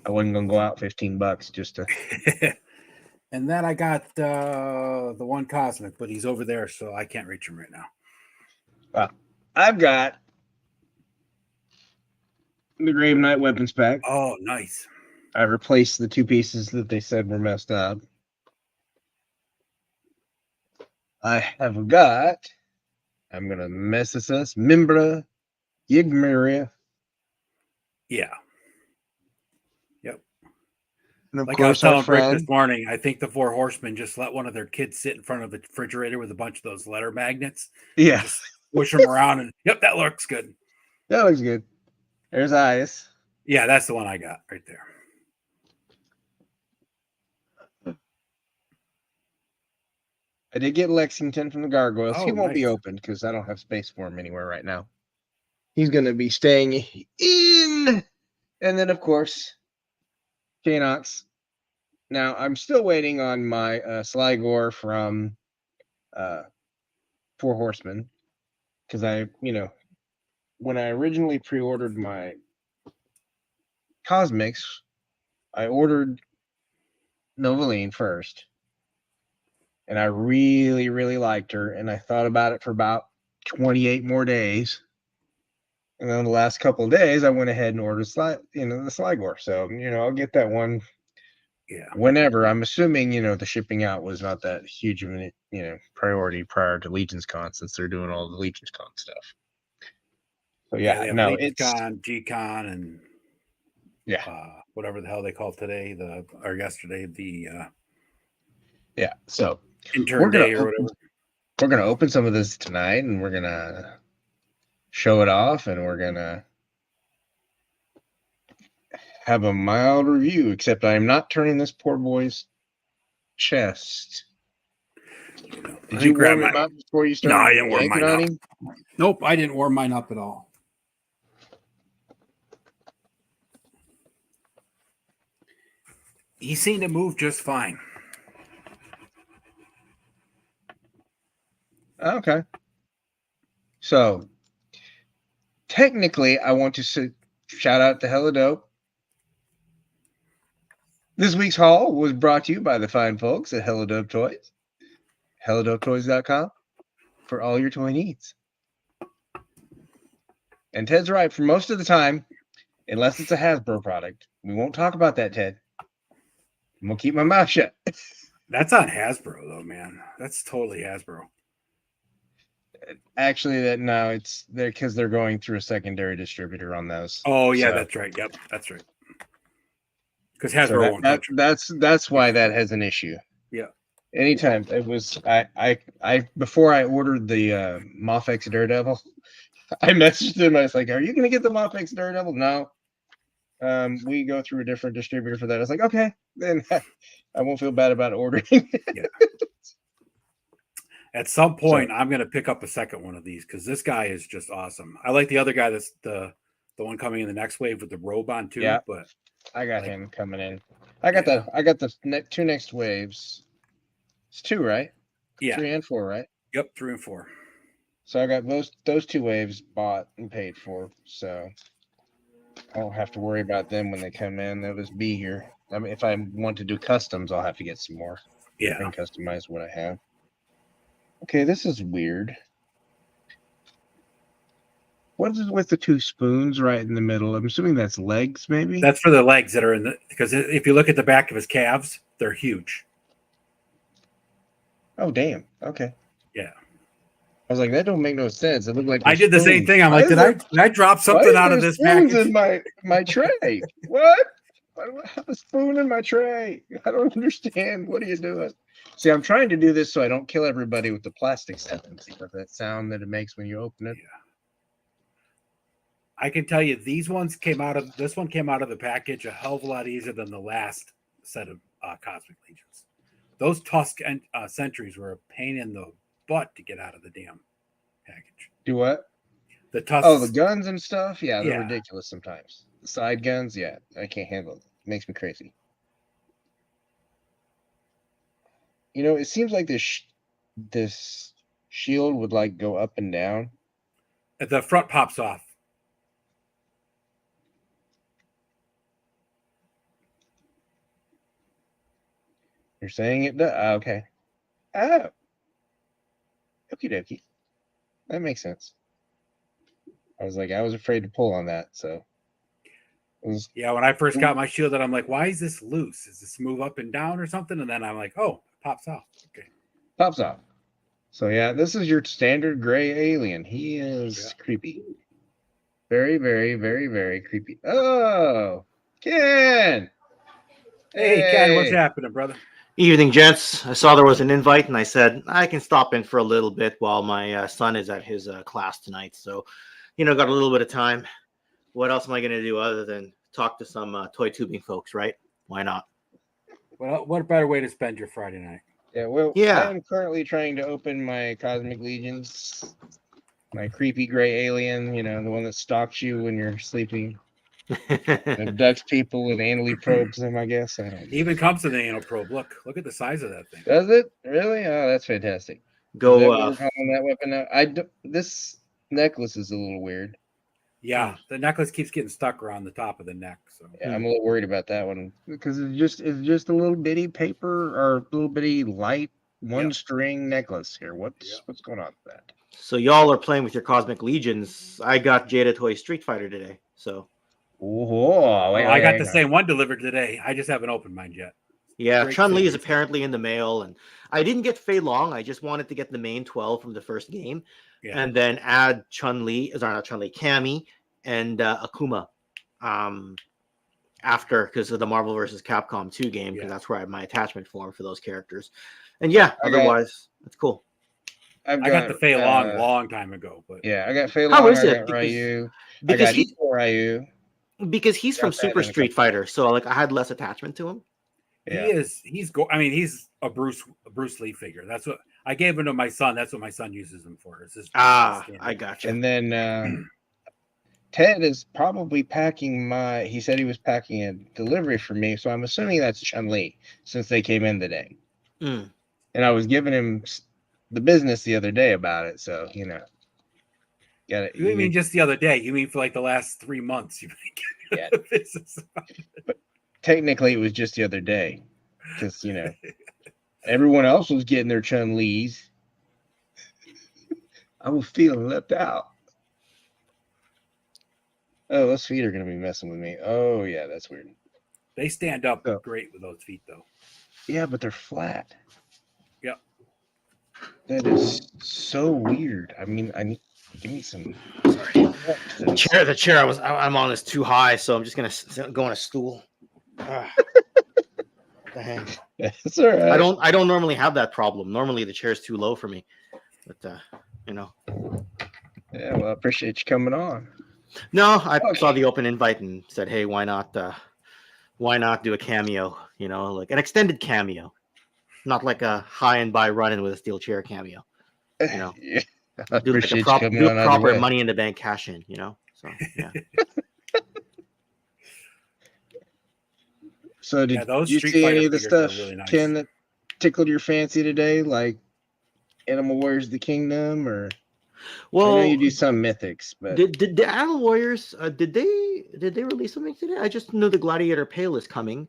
I wasn't going to go out $15 just to... And then I got the one Cosmic, but he's over there, so I can't reach him right now. I've got the Grave Knight weapons pack. Oh, nice. I replaced the 2 pieces that they said were messed up. I have got, I'm going to mess this up, Mimbra Yigmeria. Yeah. Yep. And of like course, I was telling friend. Brick this morning, I think the Four Horsemen just let one of their kids sit in front of the refrigerator with a bunch of those letter magnets. Yeah. Just push them around and, yep, that looks good. That looks good. There's Ice. Yeah, that's the one I got right there. I did get Lexington from the Gargoyles. Oh, He won't be opened because I don't have space for him anywhere right now. He's going to be staying in. And then, of course, Kanox. Now, I'm still waiting on my Sligor from Four Horsemen. Because when I originally pre-ordered my Cosmics, I ordered Novaline first. And I really, really liked her. And I thought about it for about 28 more days. And then the last couple of days, I went ahead and ordered the Sligor. So, I'll get that one whenever. I'm assuming, the shipping out was not that huge of a, priority prior to Legion's Con since they're doing all the Legion's Con stuff. So, they have no, Legion's Con, G-Con, and whatever the hell they call today, or yesterday, so intern day or whatever. We're going to open some of this tonight, and we're going to show it off, and we're going to have a mild review, except I am not turning this poor boy's chest. Did you warm him up before you started? No, I didn't warm mine up. Nope, I didn't warm mine up at all. He seemed to move just fine. Okay. So, technically, I want to shout out to Hella Dope. This week's haul was brought to you by the fine folks at Hella Dope Toys. HellaDopeToys.com for all your toy needs. And Ted's right. For most of the time, unless it's a Hasbro product, we won't talk about that, Ted. I'm going to keep my mouth shut. That's on Hasbro, though, man. That's totally Hasbro. Actually, it's there because they're going through a secondary distributor on those. Oh, yeah, that's right. Yep, that's right. Because Hasbro won't touch them. That's why that has an issue. Yeah. Anytime it was, I before I ordered the Mofex Daredevil, I messaged him. I was like, "Are you going to get the Mofex Daredevil?" No. We go through a different distributor for that. I was like, "Okay, then I won't feel bad about ordering." Yeah. At some point, I'm going to pick up a second one of these because this guy is just awesome. I like the other guy that's the one coming in the next wave with the robe on too. Yeah. But I got him coming in. I got the two next waves. It's 2, right? Yeah. 3 and 4, right? Yep, 3 and 4. So I got those 2 waves bought and paid for. So I don't have to worry about them when they come in. They'll just be here. I mean, if I want to do customs, I'll have to get some more. Yeah. And customize what I have. Okay, this is weird. What is with the 2 spoons right in the middle? I'm assuming that's legs, maybe? That's for the legs that are in the, because if you look at the back of his calves, they're huge. Oh, damn. Okay. Yeah. I was like, that don't make no sense. It looked like I did the same thing. I'm Why like, did I drop something out of this spoons package? in my tray? What? Why do I have a spoon in my tray? I don't understand. What are you doing? See, I'm trying to do this so I don't kill everybody with the plastic sentence. That sound that it makes when you open it. Yeah. I can tell you this one came out of the package a hell of a lot easier than the last set of Cosmic Legions. Those Tusk and Sentries were a pain in the butt to get out of the damn package. Do what? The Tusk. Oh, the guns and stuff? Yeah, they're ridiculous sometimes. The side guns, yeah, I can't handle it. It makes me crazy. You know, it seems like this shield would like go up and down. The front pops off. You're saying it does? Okay. Oh. Okie dokie. That makes sense. I was afraid to pull on that, so. Yeah, when I first got my shield, I'm like, why is this loose? Is this move up and down or something? And then I'm like, oh, it pops off. Okay. Pops off. So yeah, this is your standard gray alien. He is creepy. Very, very, very, very creepy. Oh, Ken! Hey, Ken, what's happening, brother? Evening, gents. I saw there was an invite, and I said I can stop in for a little bit while my son is at his class tonight. So, got a little bit of time. What else am I going to do other than talk to some toy tubing folks, right? Why not? Well, what better way to spend your Friday night? Yeah, well, Yeah. I am currently trying to open my Cosmic Legions. My creepy gray alien, the one that stalks you when you're sleeping. Abducts people with anally probes them, I guess. I don't know. Even comes to the anal probe. Look at the size of that thing. Does it? Really? Oh, that's fantastic. Go on that weapon now. This necklace is a little weird. Yeah, the necklace keeps getting stuck around the top of the neck. So yeah, I'm a little worried about that one because it's just a little bitty paper or a little bitty light one string necklace here. What's going on with that? So y'all are playing with your Cosmic Legions. I got Jada Toy Street Fighter today. So I got the same one delivered today. I just haven't opened mine yet. Yeah, Chun-Li is apparently in the mail, and I didn't get Fei Long. I just wanted to get the main 12 from the first game, and then add Cammy and Akuma after, because of the Marvel vs. Capcom 2 game, because that's where I have my attachment form for those characters. And otherwise, it's cool. I got the Fei Long long time ago, but I got Fei Long. How is it? I got Ryu. Because I got Ryu. Because he's from Super Street Fighter, so I had less attachment to him. Yeah. He's a Bruce Lee figure. That's what I gave him to my son. That's what my son uses him for. I got you. And then Ted is probably packing he said he was packing a delivery for me, so I'm assuming that's Chun-Li since they came in today. And I was giving him the business the other day about it, so got it. You mean just the other day? You mean for the last 3 months? You've been giving the business about it. But technically, it was just the other day because everyone else was getting their Chun-Lis. I was feeling left out. Oh, those feet are going to be messing with me. Oh, yeah, that's weird. They stand up great with those feet, though. Yeah, but they're flat. Yep. That is so weird. I mean, give me some. The chair I'm on is too high, so I'm just gonna go on a stool. Dang. That's all right. I don't normally have that problem. Normally the chair is too low for me, but Yeah, well, I appreciate you coming on. No, I saw the open invite and said, hey, why not do a cameo? Like an extended cameo, not like a high and by run-in with a steel chair cameo. You know, Yeah. I do like appreciate you coming do on a either proper way. money in the bank cash in. You know, so yeah. So Yeah, did those you Street see Fighter any of the figures are stuff, really nice. Ken, that tickled your fancy today? Like Animal Warriors: The Kingdom, or I know you Well, do some mythics, but did the Animal Warriors did they release something today? I just knew the Gladiator Pale is coming.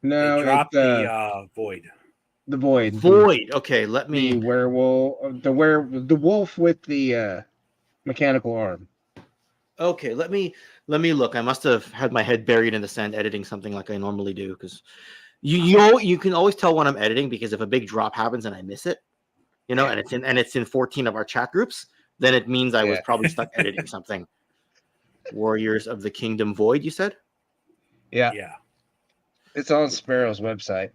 They no, it's dropped the Void. the Void, Void. Okay, let the me. werewolf, the wolf with the mechanical arm. Okay, let me look. I must have had my head buried in the sand editing something like I normally do because you can always tell when I'm editing because if a big drop happens and I miss it, you know, Yeah. and it's in 14 of our chat groups, then it means I was Yeah. probably stuck editing something. Warriors of the Kingdom Void, you said? Yeah, Yeah. it's on Sparrow's website.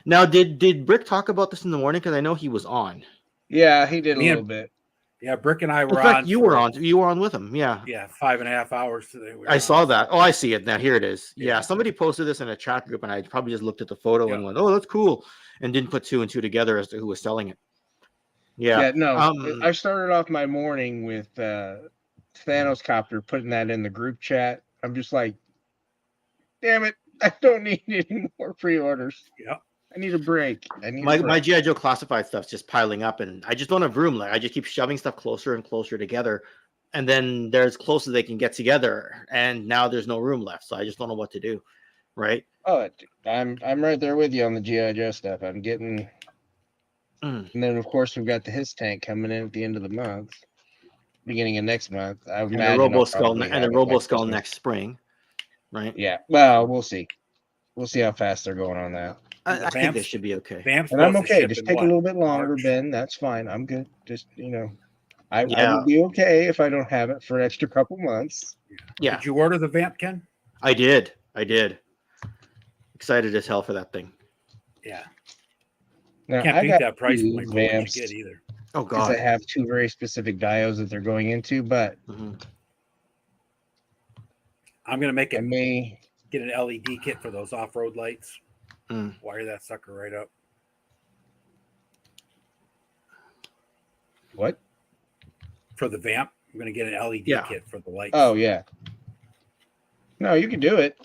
Now, did Brick talk about this in the morning? Because I know he was on. Yeah, he did a Me little and bit. Yeah, Brick and I In were fact, on you were on. You were on with him. Yeah, 5.5 hours today. We were I saw on, that. so- Oh, I see it now. Here it is. Yeah, Yeah. somebody posted this in a chat group, and I probably just looked at the photo and Yeah. went, "Oh, that's cool," and didn't put two and two together as to who was selling it. Yeah. Yeah, no, I started off my morning with Thanos Copter putting that in the group chat. I'm just like, damn it, I don't need any more pre-orders. Yeah. I need a break. I need a my break. GI Joe classified stuff's just piling up, and I just don't have room. Like I just keep shoving stuff closer and closer together, and then they're as close as they can get together, and now there's no room left. So I just don't know what to do. Right. Oh, I'm right there with you on the GI Joe stuff. I'm getting, Mm. and then of course we've got the His Tank coming in at the end of the month, beginning of next month. I And the imagine I'll Robo Skull probably and the have it by Robo Skull Christmas. next spring. Right. Yeah, well, we'll see. We'll see how fast they're going on that. I think they should be okay. Vamp's And I'm supposed to okay. ship Just in take a what, little bit longer, March? Ben. That's fine. I'm good. Just I Yeah. will be okay if I don't have it for an extra couple months. Yeah. Did you order the Vamp, Ken? I did. Excited as hell for that thing. Yeah. Now Can't I beat got that price two point for what you vamps get either. Oh because I God. have two very specific diodes that they're going into, but Mhm. I'm gonna make I it may. get an LED kit for those off-road lights. Mm. Wire that sucker right up. What? For the Vamp, I'm gonna get an LED Yeah. kit for the lights. Oh yeah. No, you can do it.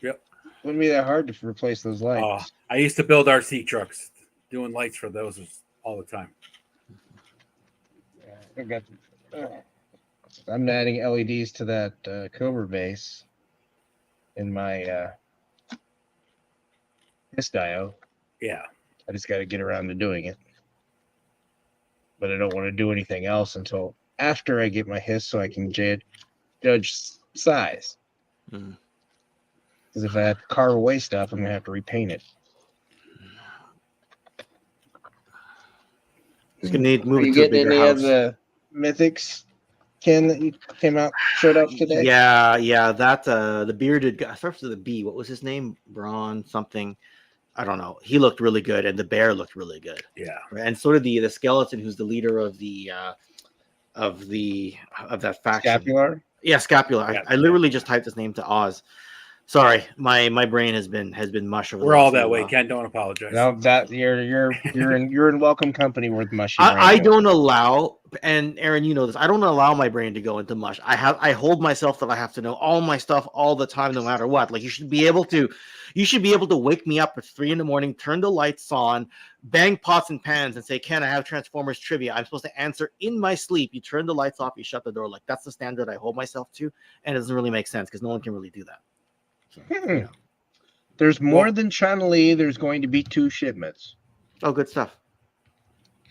Yep. Wouldn't be that hard to replace those lights. I used to build RC trucks. Doing lights for those was all the time. I got. I'm adding LEDs to that Cobra base in my His diode. Yeah. I just got to get around to doing it. But I don't want to do anything else until after I get my His so I can judge size. Mm. Because if I have to carve away stuff, I'm going to have to repaint it. It's gonna need Are moving you to a getting bigger any house. of the mythics, Ken, that you showed up today? Yeah. That the bearded guy starts with a B. What was his name? Braun something. I don't know. He looked really good, and the bear looked really good. Yeah. And so did the skeleton, who's the leader of that faction. Scapular? Yeah, Scapular. Yeah. I literally just typed his name to Oz. Sorry, my brain has been mush over. We're all that way. Ken, don't apologize. No, that you're in welcome company with mushy brain. I don't allow, and Aaron, you know this. I don't allow my brain to go into mush. I hold myself that I have to know all my stuff all the time, no matter what. Like you should be able to wake me up at 3 a.m, turn the lights on, bang pots and pans, and say, "Ken, I have Transformers trivia." I'm supposed to answer in my sleep. You turn the lights off, you shut the door. Like that's the standard I hold myself to, and it doesn't really make sense because no one can really do that. So, you know. There's more than Chun-Li. There's going to be 2 shipments. Oh, good stuff.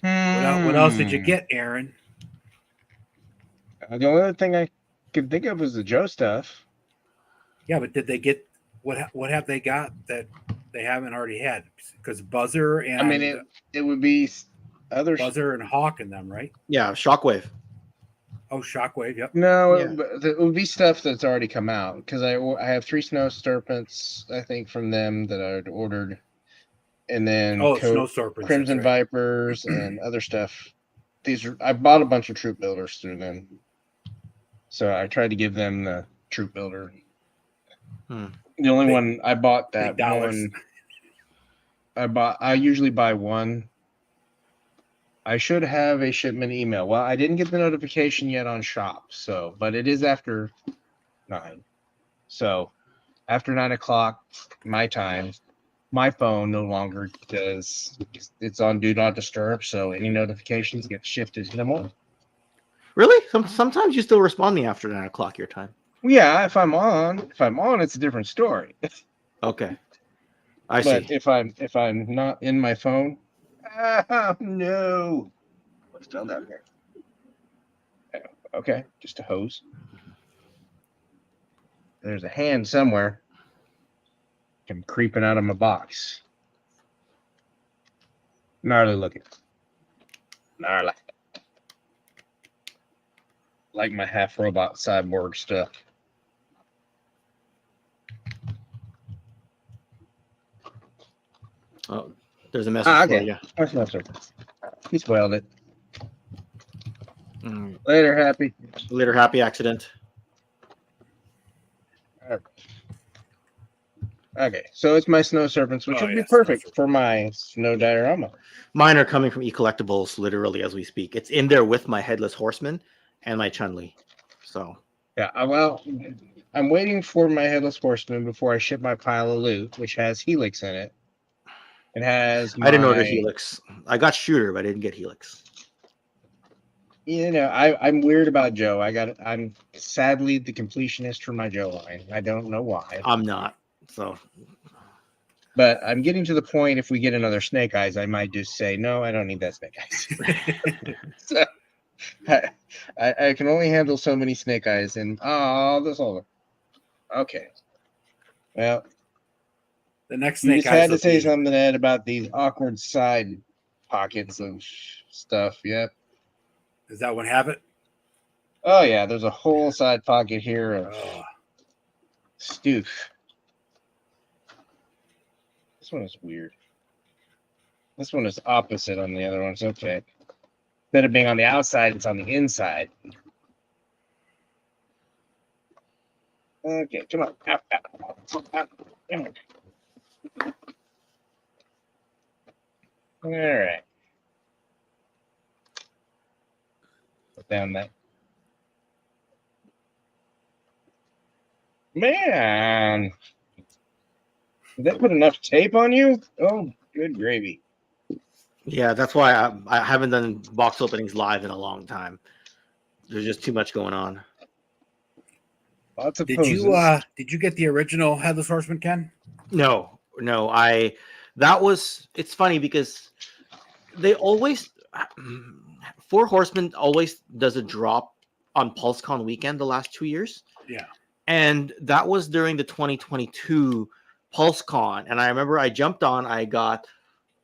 What else did you get, Aaron? The only other thing I could think of was the Joe stuff. Yeah, but did they get what have they got that they haven't already had? Because Buzzer and I mean, it would be other. Buzzer and Hawk and them, right? Yeah, Shockwave. Oh, Shockwave. Yep. No, Yeah. it would be stuff that's already come out because I have 3 snow serpents, I think, from them that I'd ordered, and then Snow Serpents, Crimson that's right. Vipers and other stuff. I bought a bunch of troop builders through them, so I tried to give them the troop builder. The only one I bought that $8. one. I usually buy one I should have a shipment email. Well, I didn't get the notification yet on shop, so but it is after 9. So after 9 o'clock my time, my phone no longer does. It's on do not disturb, so any notifications get shifted to the morning. Really? Sometimes you still respond me after 9 o'clock your time. Yeah, if I'm on, it's a different story. Okay, I see. But if I'm not in my phone, oh no, what's down there? Okay, just a hose. There's a hand somewhere. I'm creeping out of my box. Gnarly looking. Gnarly. Like my half robot cyborg stuff. Oh, there's a message for you. Where's my surface? He spoiled it. Mm. Later, Happy. Later, happy accident. Okay, so it's my snow serpents, which would be perfect for my snow diorama. Mine are coming from E-Collectibles literally as we speak. It's in there with my Headless Horseman and my Chun-Li. So yeah, well, I'm waiting for my Headless Horseman before I ship my pile of loot, which has Helix in it. It has. I didn't order Helix. I got Shooter, but I didn't get Helix. You know, I'm weird about Joe. I'm sadly the completionist for my Joe line. I don't know why. I'm not. So, but I'm getting to the point. If we get another Snake Eyes, I might just say no. I don't need that Snake Eyes. So, I can only handle so many Snake Eyes, and this over. Okay. Well, the next you Snake just Eyes had to say something, Ed, about these awkward side pockets of stuff. Yep. Is that one have it? Oh yeah, there's a whole side pocket here of stoof. This one is weird. This one is opposite on the other ones. Okay. Instead of being on the outside, it's on the inside. Okay, come on. Out. Come on. All right. Put down that. Man. Did that put enough tape on you? Oh, good gravy. Yeah, that's why I haven't done box openings live in a long time. There's just too much going on. Lots of did poses. you get the original Headless Horseman, Ken? No. It's funny because they always Four Horsemen always does a drop on PulseCon weekend the last 2 years. Yeah. And that was during the 2022 PulseCon. And I remember I jumped on, I got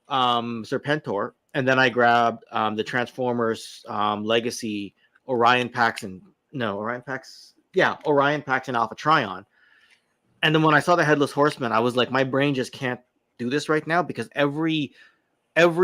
Serpentor, and then I grabbed the Transformers Legacy Orion Pax and Alpha Trion. And then when I saw the Headless Horseman, I was like, my brain just can't do this right now because every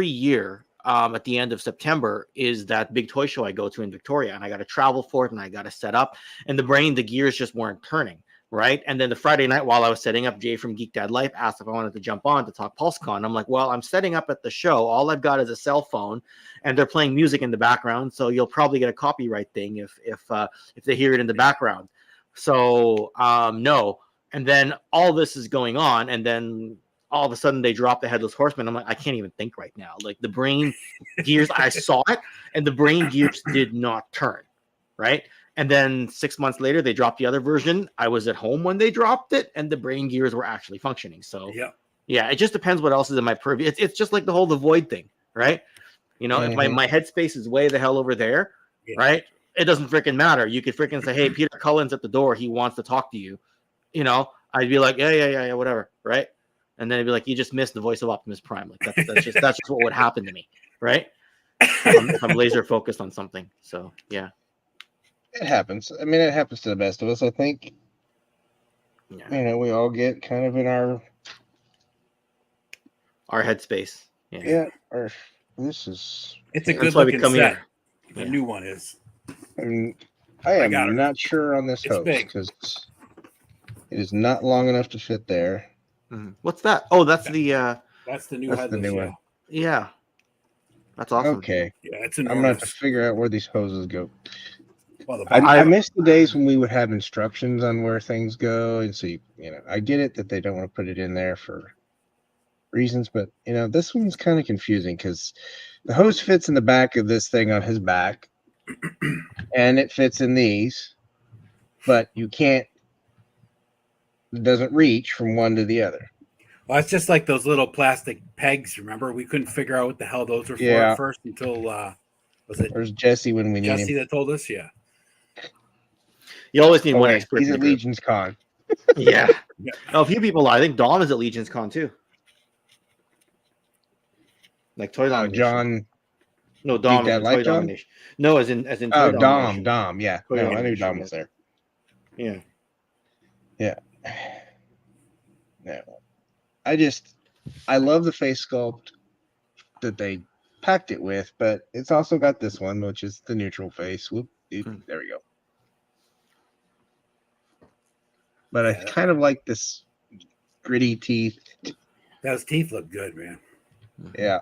year at the end of September is that big toy show I go to in Victoria, and I got to travel for it and I got to set up, and the gears just weren't turning. Right. And then the Friday night while I was setting up, Jay from Geek Dad Life asked if I wanted to jump on to talk PulseCon. I'm like, well, I'm setting up at the show. All I've got is a cell phone and they're playing music in the background. So you'll probably get a copyright thing if they hear it in the background. So no. And then all this is going on. And then all of a sudden they drop the Headless Horseman. I'm like, I can't even think right now. Like the brain gears, I saw it and the brain gears did not turn. Right. And then 6 months later, they dropped the other version. I was at home when they dropped it, and the brain gears were actually functioning. So, yeah, it just depends what else is in my purview. It's just like the whole Void thing, right? You know, if my headspace is way the hell over there, right? It doesn't freaking matter. You could freaking say, hey, Peter Cullen's at the door. He wants to talk to you. You know, I'd be like, yeah, whatever, right? And then it'd be like, you just missed the voice of Optimus Prime. Like that's just what would happen to me, right? If I'm laser focused on something. So, yeah. It happens. I mean, it happens to the best of us. I think, we all get kind of in our headspace. Yeah. It's a good looking set. The new one is. I am not sure on this host because it is not long enough to fit there. What's that? Oh, that's the new Headless. One. Yeah. That's awesome. Okay. Yeah, it's I'm gonna have to enormous. figure out where these hoses go. Well, the I bottom, miss the days when we would have instructions on where things go, and so I get it that they don't want to put it in there for reasons, but this one's kind of confusing because the hose fits in the back of this thing on his back, and it fits in these, but you can't. It doesn't reach from one to the other. well, it's just like those little plastic pegs. Remember, we couldn't figure out what the hell those were for Yeah. at first until was it Where's Jesse when we need Jesse him? that told us? Yeah. You always need Oh one wait, expert he's in the at group. Legion's Con. Yeah. Yeah. Oh, a few people. I think Dom is at Legion's Con too. Like toy Oh, domination. John. No, Deep Dom is Dad in like toy John? domination. No, as in toy Oh, domination. Dom. Yeah. Toy No, I knew domination, Dom was there. Yeah. Yeah. No. I love the face sculpt that they packed it with, but it's also got this one, which is the neutral face. Whoop, there we go. But I kind of like this gritty teeth. Those teeth look good, man. Yeah.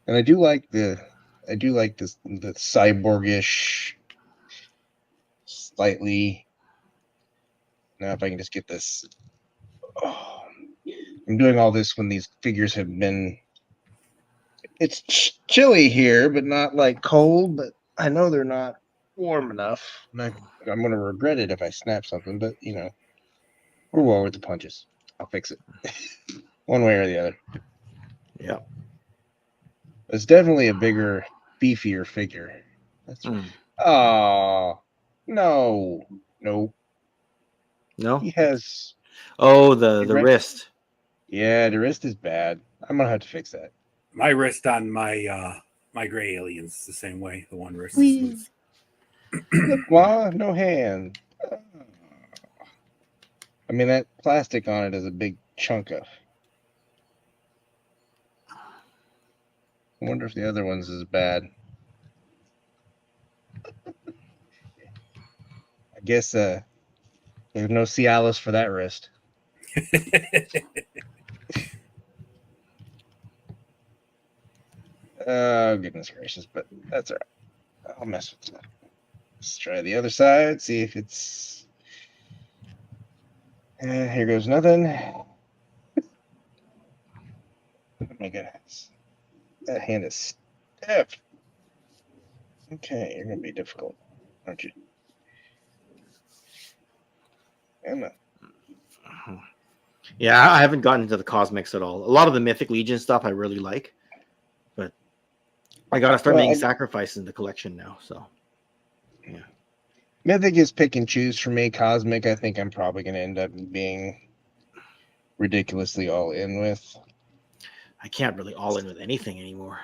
And I do like the cyborgish, slightly. Now, if I can just get this. Oh, I'm doing all this when these figures have been. It's chilly here, but not like cold. But I know they're not warm enough. I'm going to regret it if I snap something. But we're well with the punches. I'll fix it one way or the other. Yeah. It's definitely a bigger, beefier figure. Oh, no. No. He has. Oh, the wrist. Yeah, the wrist is bad. I'm gonna have to fix that. My wrist on my my gray aliens is the same way. The one wrist is loose. Look, Ma, no hand. I mean, that plastic on it is a big chunk of. I wonder if the other one's as bad. I guess there's no Cialis for that wrist. Oh, goodness gracious, but that's all right. I'll mess with that. Let's try the other side, see if it's. Here goes nothing. Oh my goodness. That hand is stiff. Okay, you're going to be difficult, aren't you? Emma. Yeah, I haven't gotten into the cosmics at all. A lot of the Mythic Legion stuff I really like, but I got to start making sacrifices in the collection now. So, yeah. Mythic is pick and choose for me. Cosmic, I think I'm probably going to end up being ridiculously all in with. I can't really all in with anything anymore.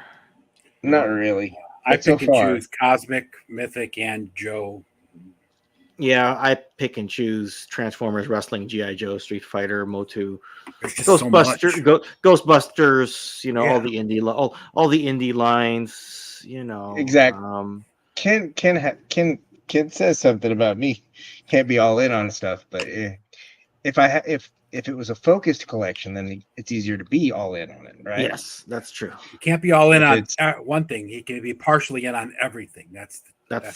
Not really. I pick and choose Cosmic, Mythic, and Joe. Yeah, I pick and choose Transformers, Wrestling, G.I. Joe, Street Fighter, Motu, Ghostbusters, Ghostbusters. All the indie, all the indie lines. Exactly. Ken says something about me. Can't be all in on stuff, but if it was a focused collection, then it's easier to be all in on it, right? Yes, that's true. You can't be all in on one thing. You can be partially in on everything. That's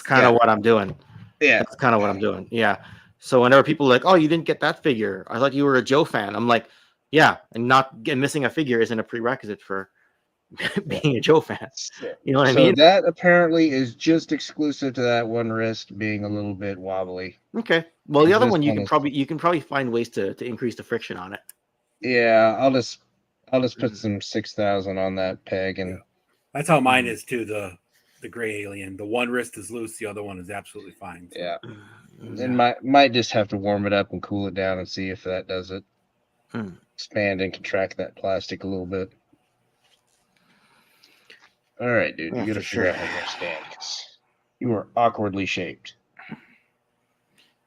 kind of what I'm doing. Yeah, that's kind of what I'm doing. Yeah. So whenever people are like, "Oh, you didn't get that figure. I thought you were a Joe fan." I'm like, "Yeah," and missing a figure isn't a prerequisite for being a Joe fan. You know what I mean? So that apparently is just exclusive to that one wrist being a little bit wobbly. Okay. Well, the other one you can probably find ways to increase the friction on it. Yeah, I'll just put some 6,000 on that peg, and that's how mine is too. The gray alien. The one wrist is loose. The other one is absolutely fine. So. Yeah. And might just have to warm it up and cool it down and see if that does it. Expand and contract that plastic a little bit. All right, dude. You got to figure out how you stand because you are awkwardly shaped. I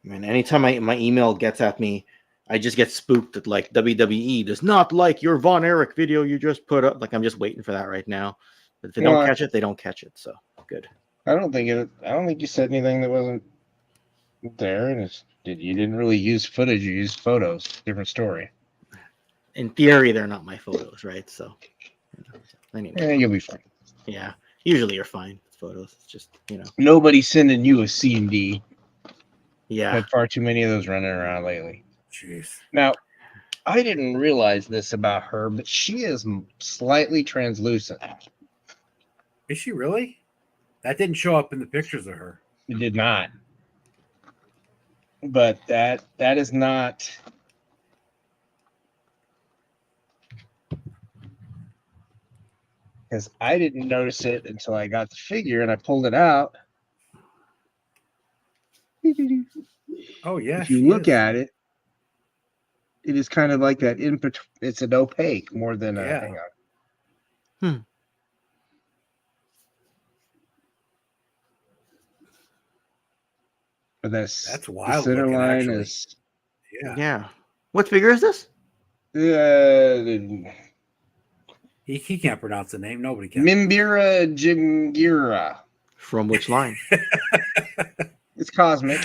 mean, anytime my email gets at me, I just get spooked at like WWE does not like your Von Erich video you just put up. Like I'm just waiting for that right now. But if they don't catch it, they don't catch it. So good. I don't think you said anything that wasn't there, and you didn't really use footage. You used photos. Different story. In theory, they're not my photos, right? So Anyway, You'll be fine. yeah. Usually you're fine with photos. It's just Nobody's sending you a C&D. Yeah. Had far too many of those running around lately. Jeez. Now, I didn't realize this about her, but she is slightly translucent. Is she really? That didn't show up in the pictures of her. It did not. But that is not. Because I didn't notice it until I got the figure and I pulled it out. Oh yeah. If you look at it, it is kind of like that input. It's an opaque more than a. Hang on. But that's wild. The center looking, line actually. is. Yeah. What figure is this? He can't pronounce the name. Nobody can. Mimbira Jingira. From which line? It's cosmic.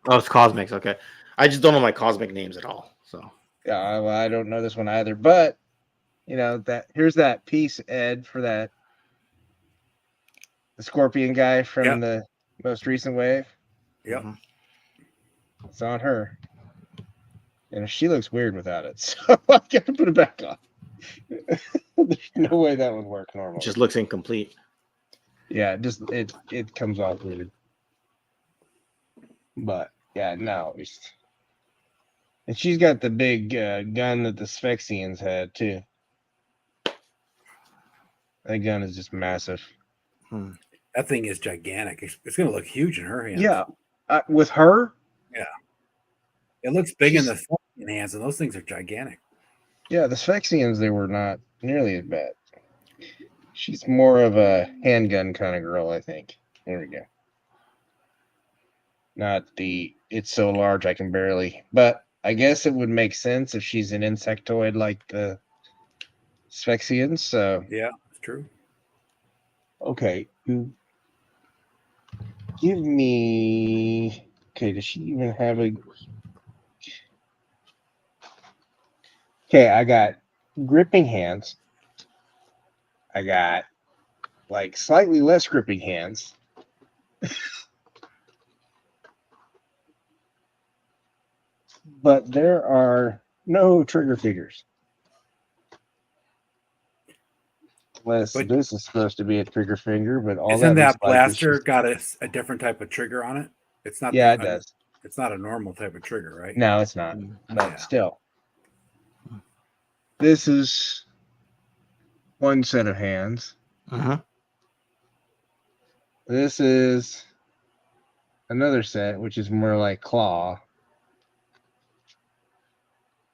Oh, it's Cosmics. Okay. I just don't know my Cosmic names at all. So. Yeah, well, I don't know this one either. But here's that piece, Ed, for the Scorpion guy from the most recent wave. Yep. It's on her. And she looks weird without it. So I gotta put it back on. There's no way that would work normally. It just looks incomplete. Yeah, it comes off weird. But yeah, no. And she's got the big gun that the Sphexians had too. That gun is just massive. That thing is gigantic. It's going to look huge in her hands. Yeah, with her. Yeah, it looks big in the hands, and those things are gigantic. Yeah, the Sphexians, they were not nearly as bad. She's more of a handgun kind of girl, I think. There we go. Not it's so large I can barely. But I guess it would make sense if she's an insectoid like the Sphexians. So yeah, it's true. Okay, give me. Okay, does she even have a? Okay, I got gripping hands. I got like slightly less gripping hands. But there are no trigger figures. Unless this is supposed to be a trigger finger, but all isn't that blaster like got a different type of trigger on it? It's not. Yeah, it does. It's not a normal type of trigger, right? No, it's not. But still, this is one set of hands. This is another set, which is more like claw.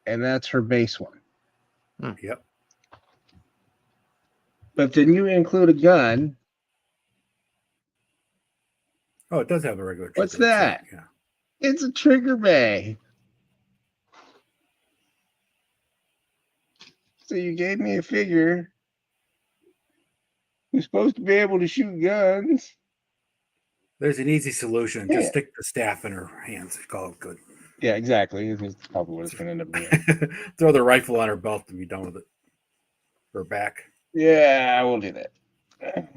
And that's her base one. Yep. But then you include a gun. Oh, it does have a regular trigger. What's that? Yeah. It's a trigger bay. So you gave me a figure who's supposed to be able to shoot guns. There's an easy solution. Just stick the staff in her hands. Call it good. Yeah, exactly. It's probably what it's going to end up doing. Throw the rifle on her belt and be done with it. Her back. Yeah, I will do that.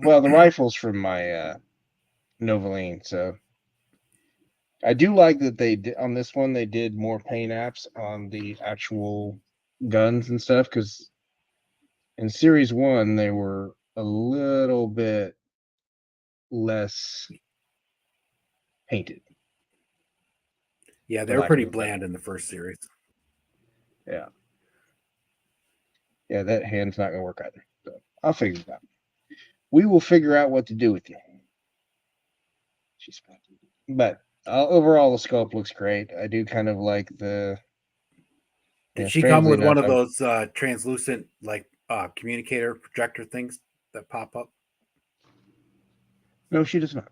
Well, the rifle's from my Novaline, so I do like that they did on this one. They did more paint apps on the actual guns and stuff because in Series 1 they were a little bit less painted. Yeah, they were pretty bland in the first series. Yeah. Yeah, that hand's not going to work either. So I'll figure it out. We will figure out what to do with you. But overall, the scope looks great. I do kind of like the. Did she come with one of those translucent, like communicator projector things that pop up? No, she does not.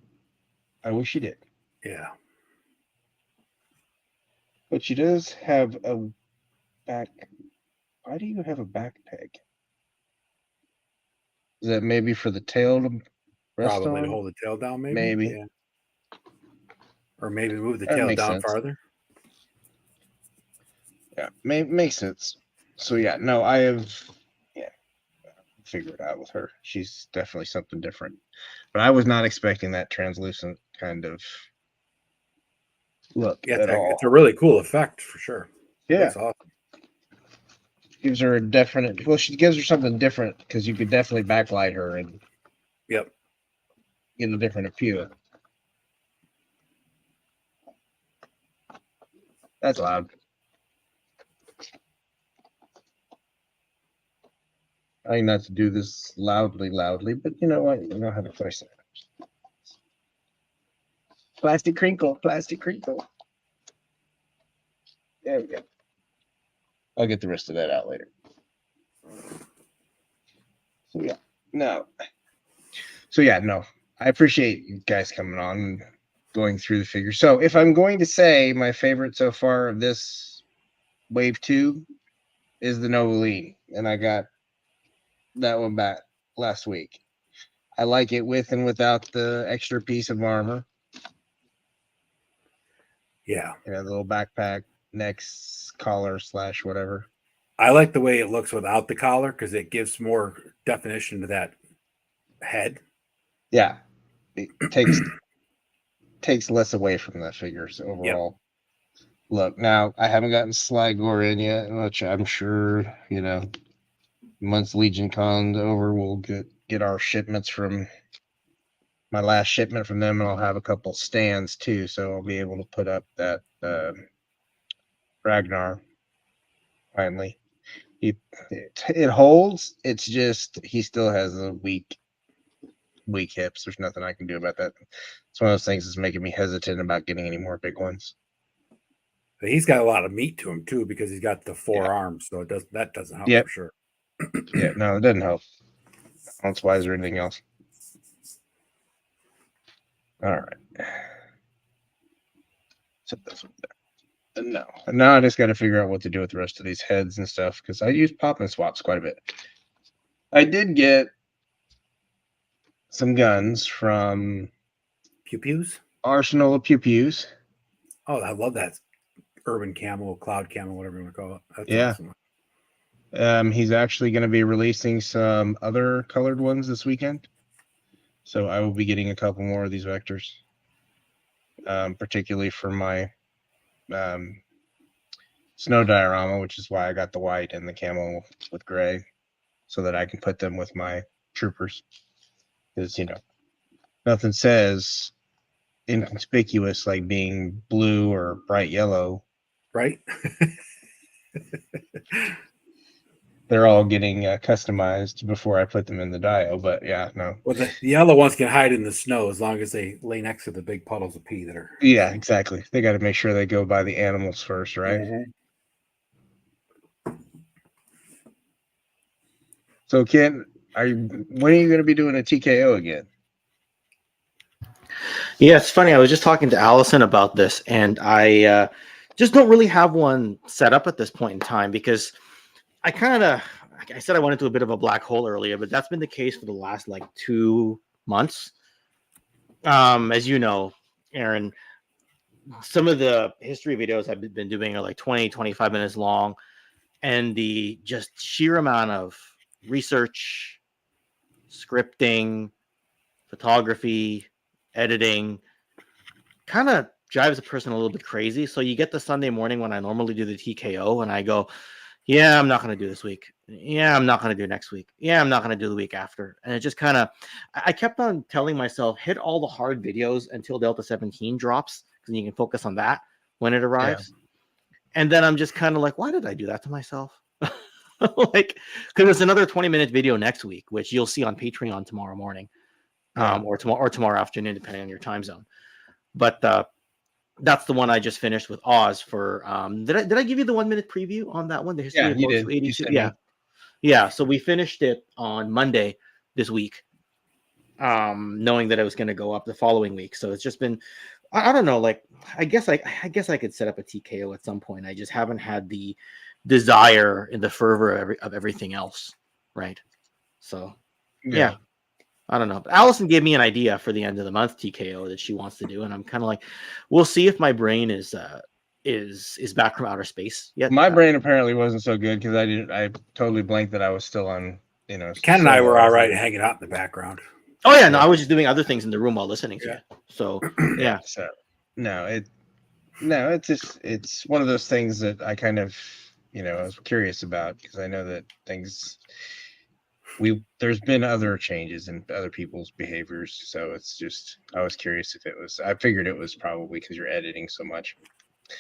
I wish she did. Yeah. But she does have a back. Why do you have a back peg? Is that maybe for the tail to rest Probably on? to hold the tail down, maybe. Maybe. Yeah. Or maybe move the tail down farther. Yeah, makes sense. So yeah, no, I have figure it out with her. She's definitely something different. But I was not expecting that translucent kind of look Yeah, at all. it's a really cool effect for sure. Yeah. Looks awesome. Gives her a definite. Well, she gives her something different because you could definitely backlight her and Yep. get a different appeal. That's loud. I think not to do this loudly, but you know what? You know how to place it. Plastic crinkle. There we go. I'll get the rest of that out later. So yeah, no. I appreciate you guys coming on and going through the figure. So if I'm going to say my favorite so far of this wave 2 is the Novoline, and I got that one back last week. I like it with and without the extra piece of armor. Yeah. The little backpack, neck collar / whatever. I like the way it looks without the collar because it gives more definition to that head. Yeah, it takes less away from the figures overall. Yep. Look, now I haven't gotten Sligor in yet, which I'm sure once Legion Con's over, we'll get our shipments from my last shipment from them, and I'll have a couple stands too, so I'll be able to put up that Ragnar finally. It holds. It's just he still has a weak hips. There's nothing I can do about that. It's one of those things that's making me hesitant about getting any more big ones. He's got a lot of meat to him too because he's got the 4 arms, so that doesn't help for sure. Yeah, no, it doesn't help. That's why is there anything else? All right. Set this one there. No. Now I just got to figure out what to do with the rest of these heads and stuff because I use pop and swaps quite a bit. I did get some guns from Pew Pews? Arsenal of Pew Pews. Oh, I love that urban camo, cloud camo, whatever you want to call it. That's awesome. He's actually going to be releasing some other colored ones this weekend. So I will be getting a couple more of these vectors, particularly for my snow diorama, which is why I got the white and the camo with gray, so that I can put them with my troopers. Because, nothing says inconspicuous like being blue or bright yellow. Right? They're all getting customized before I put them in the dio, but yeah, no. Well, the yellow ones can hide in the snow as long as they lay next to the big puddles of pee that are. Yeah, exactly. They got to make sure they go by the animals first, right? Mm-hmm. So, Ken, when are you going to be doing a TKO again? Yeah, it's funny. I was just talking to Allison about this, and I just don't really have one set up at this point in time because I said I went into a bit of a black hole earlier, but that's been the case for the last 2 months. As you know, Aaron, some of the history videos I've been doing are 20, 25 minutes long, and the just sheer amount of research, scripting, photography, editing kind of drives a person a little bit crazy. So you get the Sunday morning when I normally do the TKO and I go, yeah, I'm not going to do this week. Yeah, I'm not going to do next week. Yeah, I'm not going to do the week after. And it just I kept on telling myself, hit all the hard videos until Delta 17 drops, because you can focus on that when it arrives. Yeah. And then I'm just kind of like, why did I do that to myself? Because there's another 20-minute video next week, which you'll see on Patreon tomorrow morning, or tomorrow afternoon, depending on your time zone. But that's the one I just finished with Oz for. Did I give you the 1-minute preview on that one? The history of Post 82. Yeah. So we finished it on Monday this week, knowing that it was going to go up the following week. So it's just been, I don't know. I guess I could set up a TKO at some point. I just haven't had the desire and the fervor of everything else, right? So yeah. I don't know. But Allison gave me an idea for the end of the month TKO that she wants to do, and I'm kind of like, we'll see if my brain is back from outer space yet. My brain apparently wasn't so good because I totally blanked that I was still on Ken and I were solo. all right hanging out in the background. Oh yeah, no, I was just doing other things in the room while listening to you. So yeah. So it's one of those things that I kind of, I was curious about because I know that there's been other changes in other people's behaviors. So it's just, I was curious I figured it was probably because you're editing so much.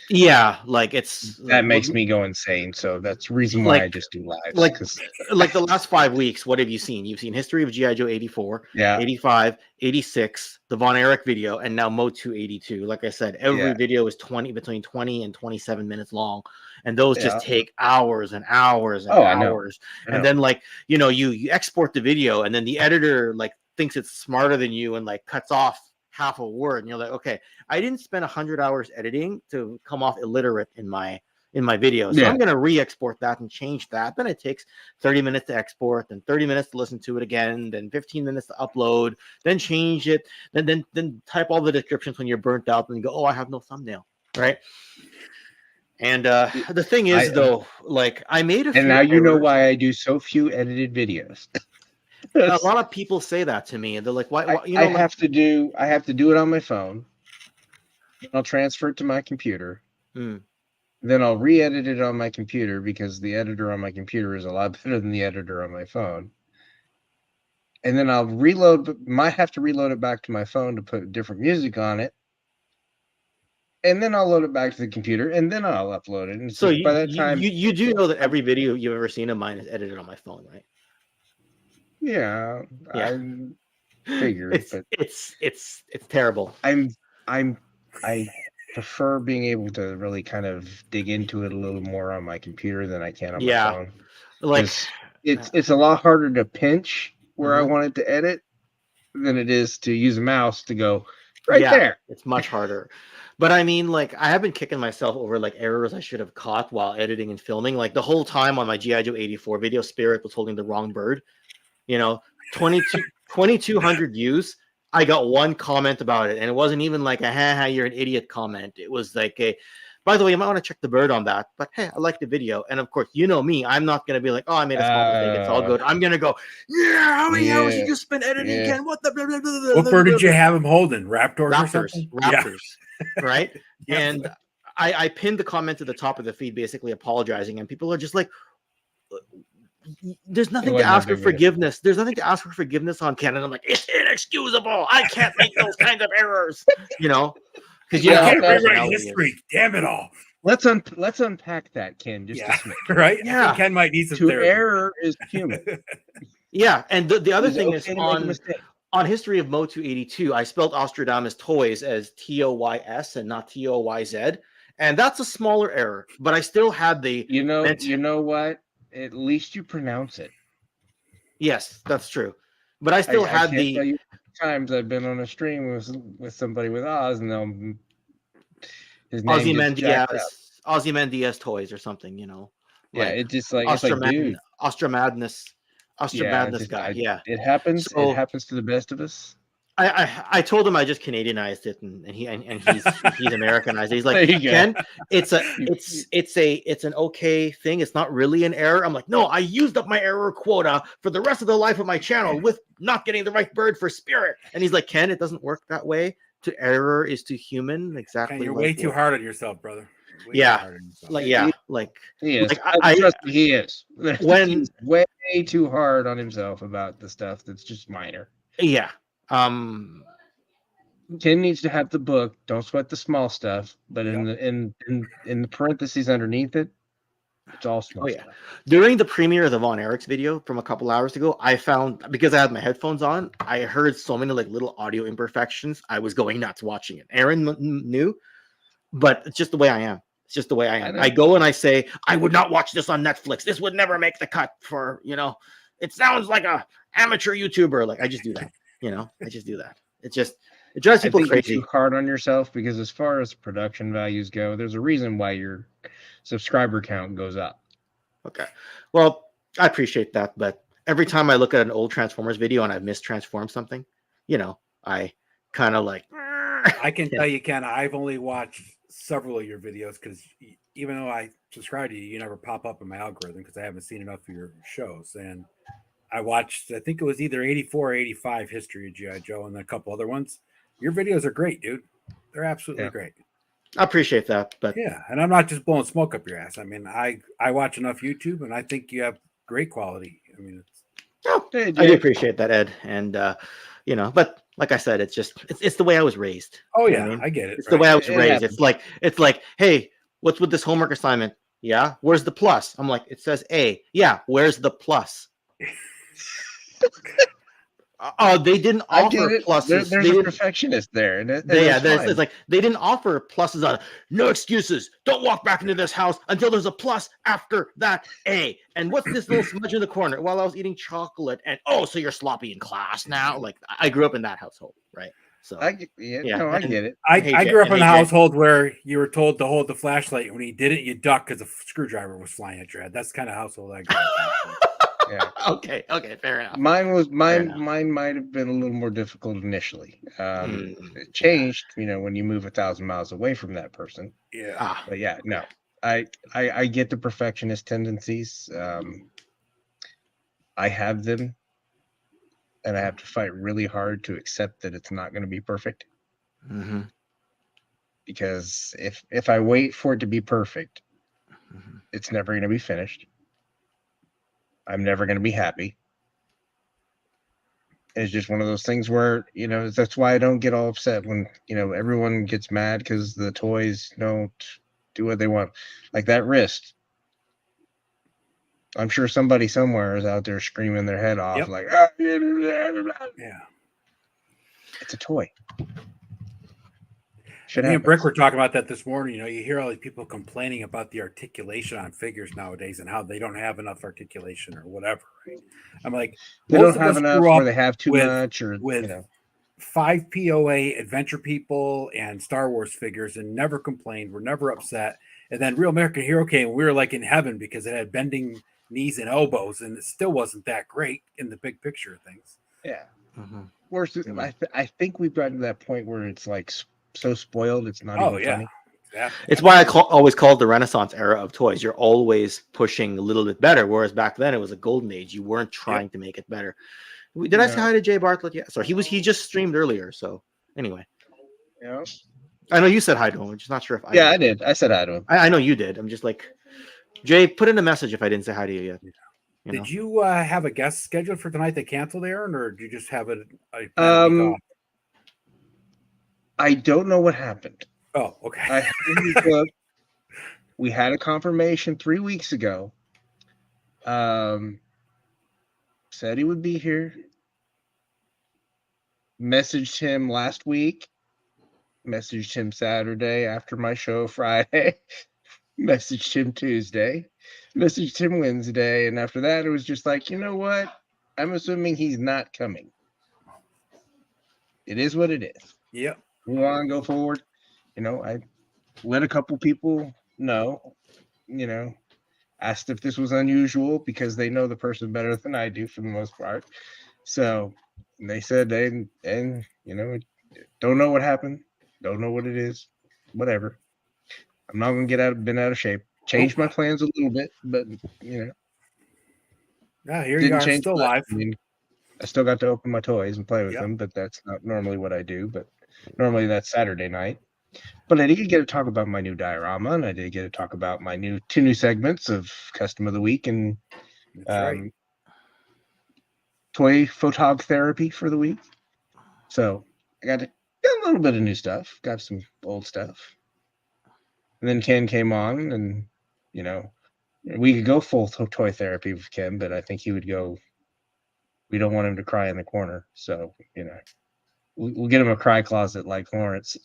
Yeah, like it's That like makes me go insane. So that's the reason why I like just do lives. like the last 5 weeks, what have you seen? You've seen History of G.I. Joe 84, Yeah. 85, 86, the Von Erich video, and now Motu 82. Like I said, every video is between 20 and 27 minutes long. And those just take hours and hours and hours. I know. And then like, you export the video and then the editor like thinks it's smarter than you and like cuts off half a word. And you're like, okay, I didn't spend 100 hours editing to come off illiterate in my video. So I'm going to re-export that and change that. Then it takes 30 minutes to export, then 30 minutes to listen to it again, then 15 minutes to upload, then change it, then type all the descriptions when you're burnt out and you go, oh, I have no thumbnail, right? And the thing is, though, like I made a few. And now you know why I do so few edited videos. A lot of people say that to me, and they're like, "Why?" I have to do it on my phone. Then I'll transfer it to my computer. Then I'll re-edit it on my computer because the editor on my computer is a lot better than the editor on my phone. And then I'll might have to reload it back to my phone to put different music on it. And then I'll load it back to the computer, and then I'll upload it. And so by that time, you do know that every video you've ever seen of mine is edited on my phone, right? Yeah. I figured, but it's terrible. I prefer being able to really kind of dig into it a little more on my computer than I can on my phone. Like it's a lot harder to pinch where I want it to edit than it is to use a mouse to go right there. It's much harder. But I mean, like, I have been kicking myself over like errors I should have caught while editing and filming. Like the whole time on my G.I. Joe 84 video, Spirit was holding the wrong bird. 2,200 views. I got one comment about it, and it wasn't even like a "ha, you're an idiot" comment. It was like a, by the way, you might want to check the bird on that. But hey, I like the video, and of course, you know me, I'm not gonna be like, oh, I made a small mistake, it's all good. I'm gonna go, yeah, how many hours did you spend editing again? What the? Blah, blah, blah, blah, what bird did you have him holding? Raptors or something? Raptors, right? And I pinned the comment to the top of the feed, basically apologizing, and people are just like, there's nothing to ask for forgiveness. There's nothing to ask for forgiveness on Canon. I'm like, it's inexcusable. I can't make those kinds of errors, because you can't rewrite history. Damn it all. Let's unpack that, Ken. Just right. Yeah, I think Ken might need some therapy. Error is human. Yeah, and the other thing is on History of Motu 82, I spelled Ostradamus Toys as Toys and not Toyz, and that's a smaller error. But I still had the you know what? At least you pronounce it. Yes, that's true. But I still had can't tell you times I've been on a stream with somebody with Oz, and his name Ozymandias Toys or something, it just like it's like, dude, Ostra Madness guy. Yeah, it happens. It happens to the best of us. I told him I just Canadianized it, and he's Americanized. He's like, Ken, it's an okay thing. It's not really an error. I'm like, no, I used up my error quota for the rest of the life of my channel with not getting the right bird for Spirit. And he's like, Ken, it doesn't work that way. To error is to human. Exactly. Ken, you're way too hard on yourself, brother. He is. Trust me, he is. He's way too hard on himself about the stuff that's just minor. Yeah. Ken needs to have the book. Don't sweat the small stuff, but in the parentheses underneath it, it's all small stuff. During the premiere of the Von Erich's video from a couple hours ago, I found, because I had my headphones on, I heard so many like little audio imperfections. I was going nuts watching it. Aaron knew, but it's just the way I am. It's just the way I am. I go and I say, I would not watch this on Netflix. This would never make the cut for, it sounds like a amateur YouTuber. Like I just do that. I just do that. It drives people crazy. You're too hard on yourself because as far as production values go, there's a reason why your subscriber count goes up. Okay. Well, I appreciate that, but every time I look at an old Transformers video and I've mistransformed something, I kind of like. I can tell you, Ken, I've only watched several of your videos because even though I subscribe to you, you never pop up in my algorithm because I haven't seen enough of your shows. And I watched, I think it was either 84 or 85 History of G.I. Joe and a couple other ones. Your videos are great, dude. They're absolutely Yeah. great. I appreciate that, but Yeah, and I'm not just blowing smoke up your ass. I mean, I watch enough YouTube, and I think you have great quality. I mean, it's, oh, Hey, I do Jay. appreciate that, Ed. And but like I said, it's the way I was raised. oh You know yeah, what I mean? I get it. It's the way I was It raised. happens. It's like, hey, what's with this homework assignment? Yeah, where's the plus? I'm like, it says A. Yeah, where's the plus? They didn't I get offer it. pluses. There's They a didn't. perfectionist there, and Yeah, that's there's fine. it's like they didn't offer pluses on. No excuses. Don't walk back into this house until there's a plus after that A. And what's this little smudge in the corner? While I was eating chocolate, and oh, so you're sloppy in class now? Like I grew up in that household, right? So I get and it. I hey, grew up in hey, a Jay. household where you were told to hold the flashlight, and when you didn't, you duck because a screwdriver was flying at your head. That's the kind of household I grew up in. Yeah. Okay, fair enough. Mine might have been a little more difficult initially. It changed, when you move 1,000 miles away from that person. Yeah. But yeah, no, I get the perfectionist tendencies. I have them, and I have to fight really hard to accept that it's not going to be perfect. Mm-hmm. Because if I wait for it to be perfect, Mm-hmm. it's never going to be finished. I'm never going to be happy. It's just one of those things where, that's why I don't get all upset when, everyone gets mad because the toys don't do what they want. Like that wrist. I'm sure somebody somewhere is out there screaming their head off, Yep. like, Yeah. it's a toy. And me and Brick were talking about that this morning. You hear all these people complaining about the articulation on figures nowadays and how they don't have enough articulation or whatever. Right? I'm like, They most don't of have us enough, grew or up they have too much, or with 5 POA Adventure People and Star Wars figures and never complained. We're never upset. And then Real American Hero came, we were like in heaven because it had bending knees and elbows, and it still wasn't that great in the big picture of things. Yeah. Mm-hmm. Worse, I think we've gotten to that point where it's like so spoiled, it's not even funny. Exactly. It's why I always call it the Renaissance era of toys. You're always pushing a little bit better, whereas back then it was a golden age. You weren't trying to make it better. Did I say hi to Jay Bartlett? Yeah. So he just streamed earlier. So anyway, Yeah. I know you said hi to him. I'm just not sure if I Yeah, did. I did. I said hi to him. I know you did. I'm just like, Jay, put in a message if I didn't say hi to you yet. Did you have a guest scheduled for tonight that canceled, Aaron, or did you just have a week off? I don't know what happened. Oh, okay. We had a confirmation 3 weeks ago. Said he would be here. Messaged him last week. Messaged him Saturday after my show Friday. Messaged him Tuesday. Messaged him Wednesday. And after that, it was just like, you know what? I'm assuming he's not coming. It is what it is. Yep. Move on, go forward. I let a couple people know, asked if this was unusual because they know the person better than I do for the most part. So they said don't know what happened, don't know what it is, whatever. I'm not gonna been out of shape. Changed my plans a little bit, but Yeah, here didn't you are, change still much. alive. I mean, I still got to open my toys and play with Yep. them, but that's not normally what I do. But normally that's Saturday night. But I did get to talk about my new diorama, and I did get to talk about my two new segments of Custom of the Week and That's right. Toy photog therapy for the week. So I got a little bit of new stuff, got some old stuff. And then Ken came on, and we could go full toy therapy with Ken, but I think he would go. We don't want him to cry in the corner, so we'll get him a cry closet like Lawrence.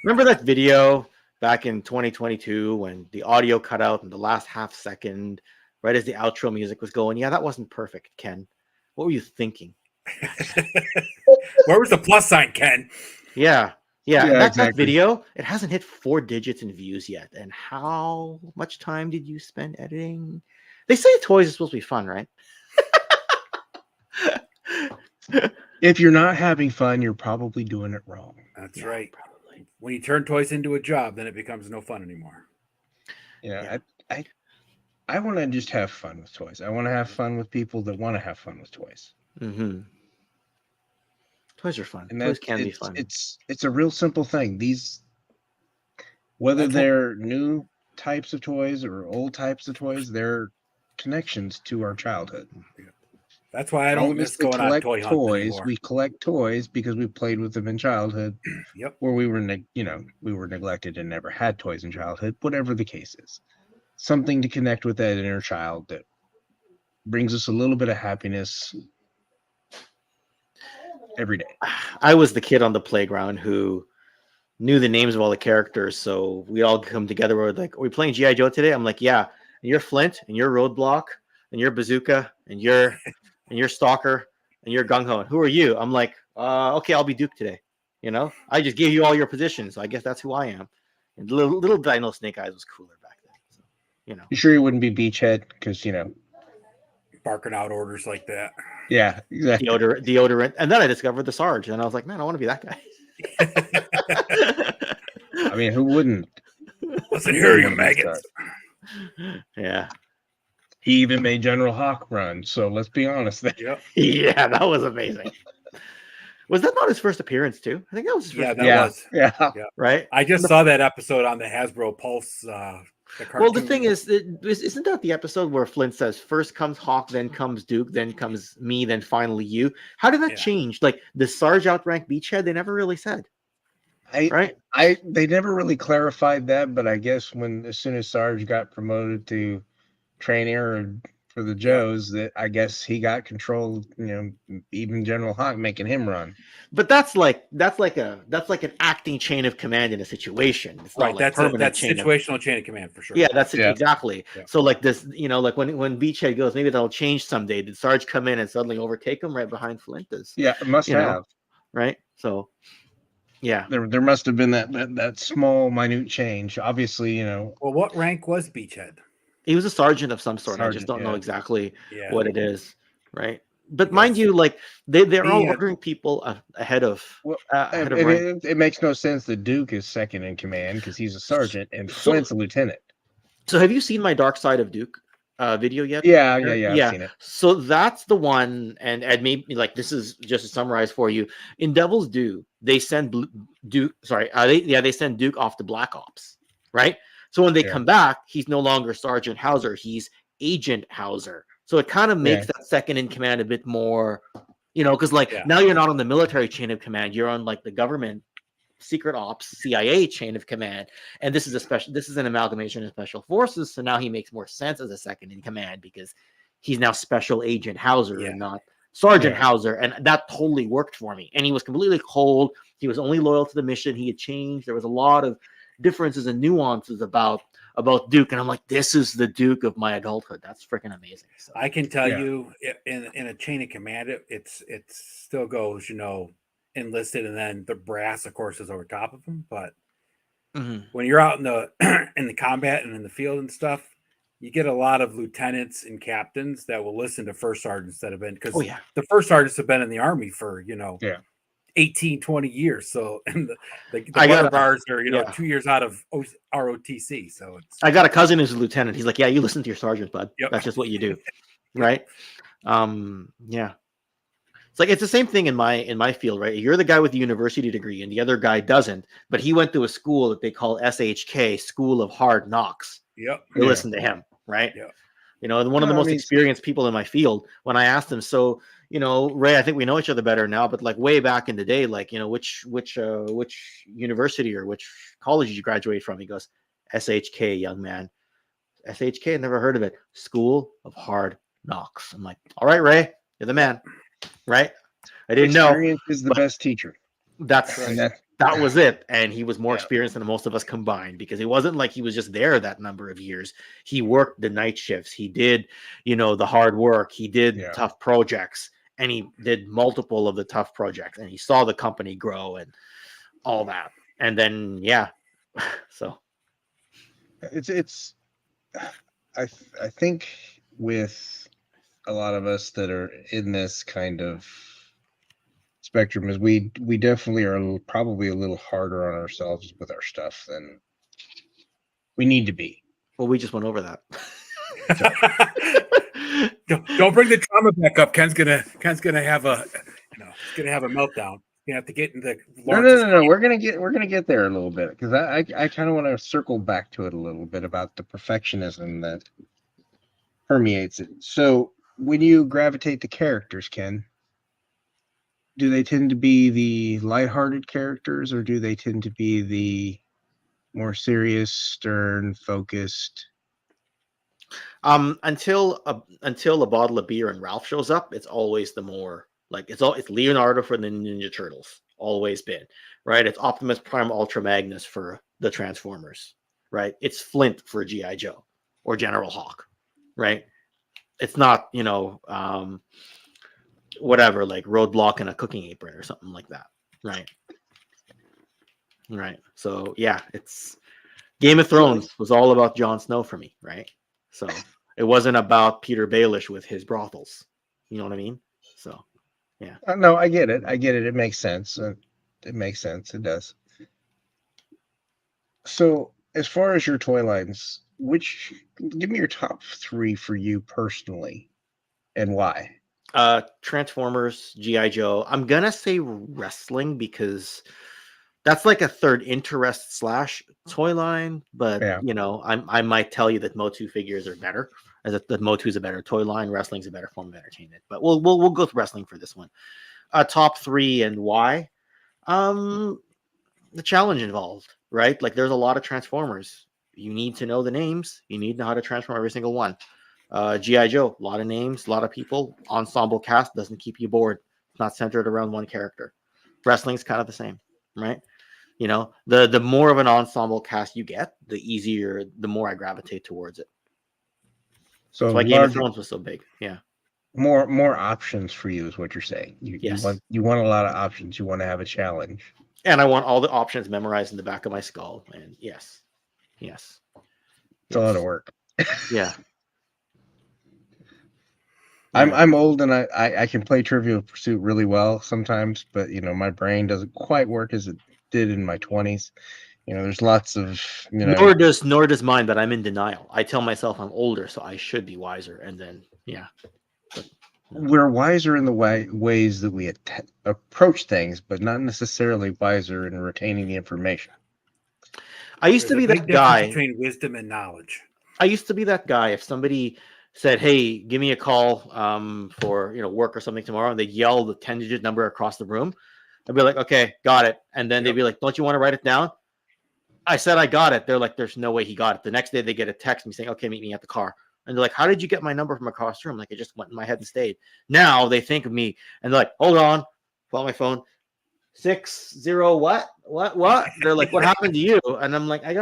Remember that video back in 2022 when the audio cut out in the last half second, right as the outro music was going? Yeah, that wasn't perfect, Ken. What were you thinking? Where was the plus sign, Ken? Yeah. Exactly. That video, it hasn't hit 4 digits in views yet. And how much time did you spend editing? They say toys are supposed to be fun, right? If you're not having fun, you're probably doing it wrong. That's right. Probably. When you turn toys into a job, then it becomes no fun anymore. I I want to just have fun with toys. I want to have fun with people that want to have fun with toys. Mm-hmm. Toys are fun. And Toys that can be fun. it's a real simple thing. These, whether That's what- they're new types of toys or old types of toys, they're connections to our childhood. That's why I All don't of us miss that going on collect toy hunts toys, anymore. we collect toys because we played with them in childhood, Yep. or we were, we were neglected and never had toys in childhood. Whatever the case is, something to connect with that inner child that brings us a little bit of happiness every day. I was the kid on the playground who knew the names of all the characters, so we all come together. We're like, "Are we playing GI Joe today?" I'm like, "Yeah." And you're Flint, and you're Roadblock, and you're Bazooka, and you're Stalker, and you're Gung Ho. And who are you? I'm like, okay, I'll be Duke today. You know, I just gave you all your positions, so I guess that's who I am. And little did I know Snake Eyes was cooler back then. So, you know, You sure you wouldn't be Beachhead? Because Barking out orders like that. yeah, exactly. deodorant, and then I discovered the Sarge, and I was like, man, I want to be that guy. I mean, who wouldn't? Listen here, you maggots. Yeah. He even made General Hawk run. So let's be honest. Yep. Yeah, that was amazing. Was that not his first appearance too? I think that was his first. Yeah, that appearance. was. Yeah. Right. I just saw that episode on the Hasbro Pulse. Well, the thing is, isn't that the episode where Flint says, "First comes Hawk, then comes Duke, then comes me, then finally you"? How did that change? Like the Sarge outrank Beachhead? They never really said. Right? They never really clarified that, but I guess as soon as Sarge got promoted to trainer for the Joes, that I guess he got control. Even General Hawk making him run. But that's like an acting chain of command in a situation. It's not right. like That's situational chain of command for sure. Yeah, that's exactly. Yeah. So like this, like when Beachhead goes, maybe that'll change someday. Did Sarge come in and suddenly overtake him right behind Flint? Yeah, it must have. Right. So yeah, there must have been that small minute change. Obviously, Well, what rank was Beachhead? he was a sergeant of some sort. Sergeant, I just don't know exactly what it is. Right. But mind you, like they're all ordering people ahead of. It makes no sense that Duke is second in command because he's a sergeant and Flint's a lieutenant. So have you seen my Dark Side of Duke video yet? Yeah. I've seen it. So that's the one, and maybe like this is just to summarize for you. In Devil's Due, they send Duke. Sorry, they send Duke off to Black Ops, right? So when they come back, he's no longer Sergeant Hauser; he's Agent Hauser. So it kind of makes that second in command a bit more, because now you're not on the military chain of command; you're on like the government secret ops CIA chain of command, and this is an amalgamation of special forces. So now he makes more sense as a second in command because he's now Special Agent Hauser and not Sergeant Hauser, and that totally worked for me. And he was completely cold. He was only loyal to the mission. He had changed. There was a lot of differences and nuances about Duke, and I'm like, this is the Duke of my adulthood. That's freaking amazing. So, I can tell you, in a chain of command, it still goes, enlisted, and then the brass, of course, is over top of them. But when you're out in the combat and in the field and stuff, you get a lot of lieutenants and captains that will listen to first sergeants that have been, because the first sergeants have been in the army for 18, 20 years. So, and the butter bars are 2 years out of ROTC. So I got a cousin who's a lieutenant. He's like, yeah, you listen to your sergeants, bud. That's just what you do, right? Yeah. It's like it's the same thing in my field, right? You're the guy with the university degree, and the other guy doesn't, but he went to a school that they call SHK, School of Hard Knocks. Yep. You listen to him, right? Yeah. One of the most experienced people in my field. When I asked him, so Ray, I think we know each other better now, but like way back in the day, like which university or which college did you graduate from? He goes, SHK, young man. SHK, never heard of it. School of Hard Knocks. I'm like, all right, Ray, you're the man. Right? I didn't know. Experience is the best teacher. That's right. That was it. And he was more experienced than most of us combined, because it wasn't like he was just there that number of years. He worked the night shifts. He did, the hard work. He did tough projects, and he did multiple of the tough projects, and he saw the company grow and all that. And then, so I think with a lot of us that are in this kind of spectrum is we definitely are probably a little harder on ourselves with our stuff than we need to be. Well, we just went over that. Don't bring the trauma back up. Ken's gonna have a he's gonna have a meltdown. You have to get into Lawrence's. No. We're gonna get there a little bit because I kind of want to circle back to it a little bit about the perfectionism that permeates it. So when you gravitate to characters, Ken, do they tend to be the lighthearted characters, or do they tend to be the more serious, stern, focused? Until a bottle of beer and Ralph shows up, it's always the more like it's Leonardo for the Ninja Turtles, always been, right? It's Optimus Prime Ultra Magnus for the Transformers, right? It's Flint for GI Joe or General Hawk, right? It's not whatever, like Roadblock and a cooking apron or something like that, right? Right. So yeah, it's Game of Thrones was all about Jon Snow for me, right? So it wasn't about Peter Baelish with his brothels. You know what I mean? So yeah. No, I get it. It makes sense. It makes sense. It does. So as far as your toy lines, give me your top 3 for you personally, and why? Transformers, GI Joe. I'm gonna say wrestling because that's like a third interest / toy line, but Yeah. I might tell you that Motu figures are better, as that Motu's a better toy line, wrestling's a better form of entertainment. But we'll go with wrestling for this one. Top 3 and why? The challenge involved, right? Like there's a lot of Transformers. You need to know the names. You need to know how to transform every single one. GI Joe, a lot of names, a lot of people. Ensemble cast doesn't keep you bored. It's not centered around one character. Wrestling's kind of the same, right? The more of an ensemble cast you get, the more I gravitate towards it. So that's why Game of Thrones was so big. Yeah. More options for you is what you're saying. Yes. You want a lot of options. You want to have a challenge. And I want all the options memorized in the back of my skull. And yes. It's a lot of work. Yeah. I'm old and I can play Trivial Pursuit really well sometimes, but my brain doesn't quite work as it did in my 20s. There's lots of Nor does mine, but I'm in denial. I tell myself I'm older, so I should be wiser, and then we're wiser in the ways that we approach things, but not necessarily wiser in retaining the information. I used to be that guy between wisdom and knowledge. I used to be that guy. If somebody said, "Hey, give me a call for work or something tomorrow," and they yell the 10-digit number across the room, I'd be like, "Okay, got it." And then they'd be like, "Don't you want to write it down?" I said I got it. They're like, "There's no way he got it." The next day they get a text me saying, "Okay, meet me at the car." And they're like, "How did you get my number from across the room?" Like, it just went in my head and stayed. Now they think of me and they're like, "Hold on," pull out my phone. 60 what? They're like, "What happened to you?" And I'm like, I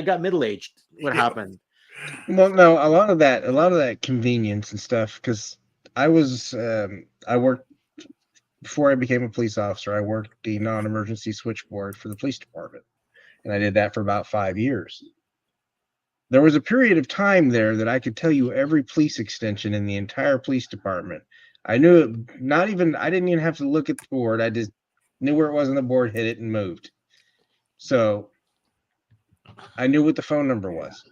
got middle-aged. What happened? Well, no, a lot of that convenience and stuff, because I worked before I became a police officer. I worked the non-emergency switchboard for the police department, and I did that for about 5 years. There was a period of time there that I could tell you every police extension in the entire police department. I knew it. I didn't even have to look at the board. I just knew where it was on the board, hit it, and moved. So I knew what the phone number was.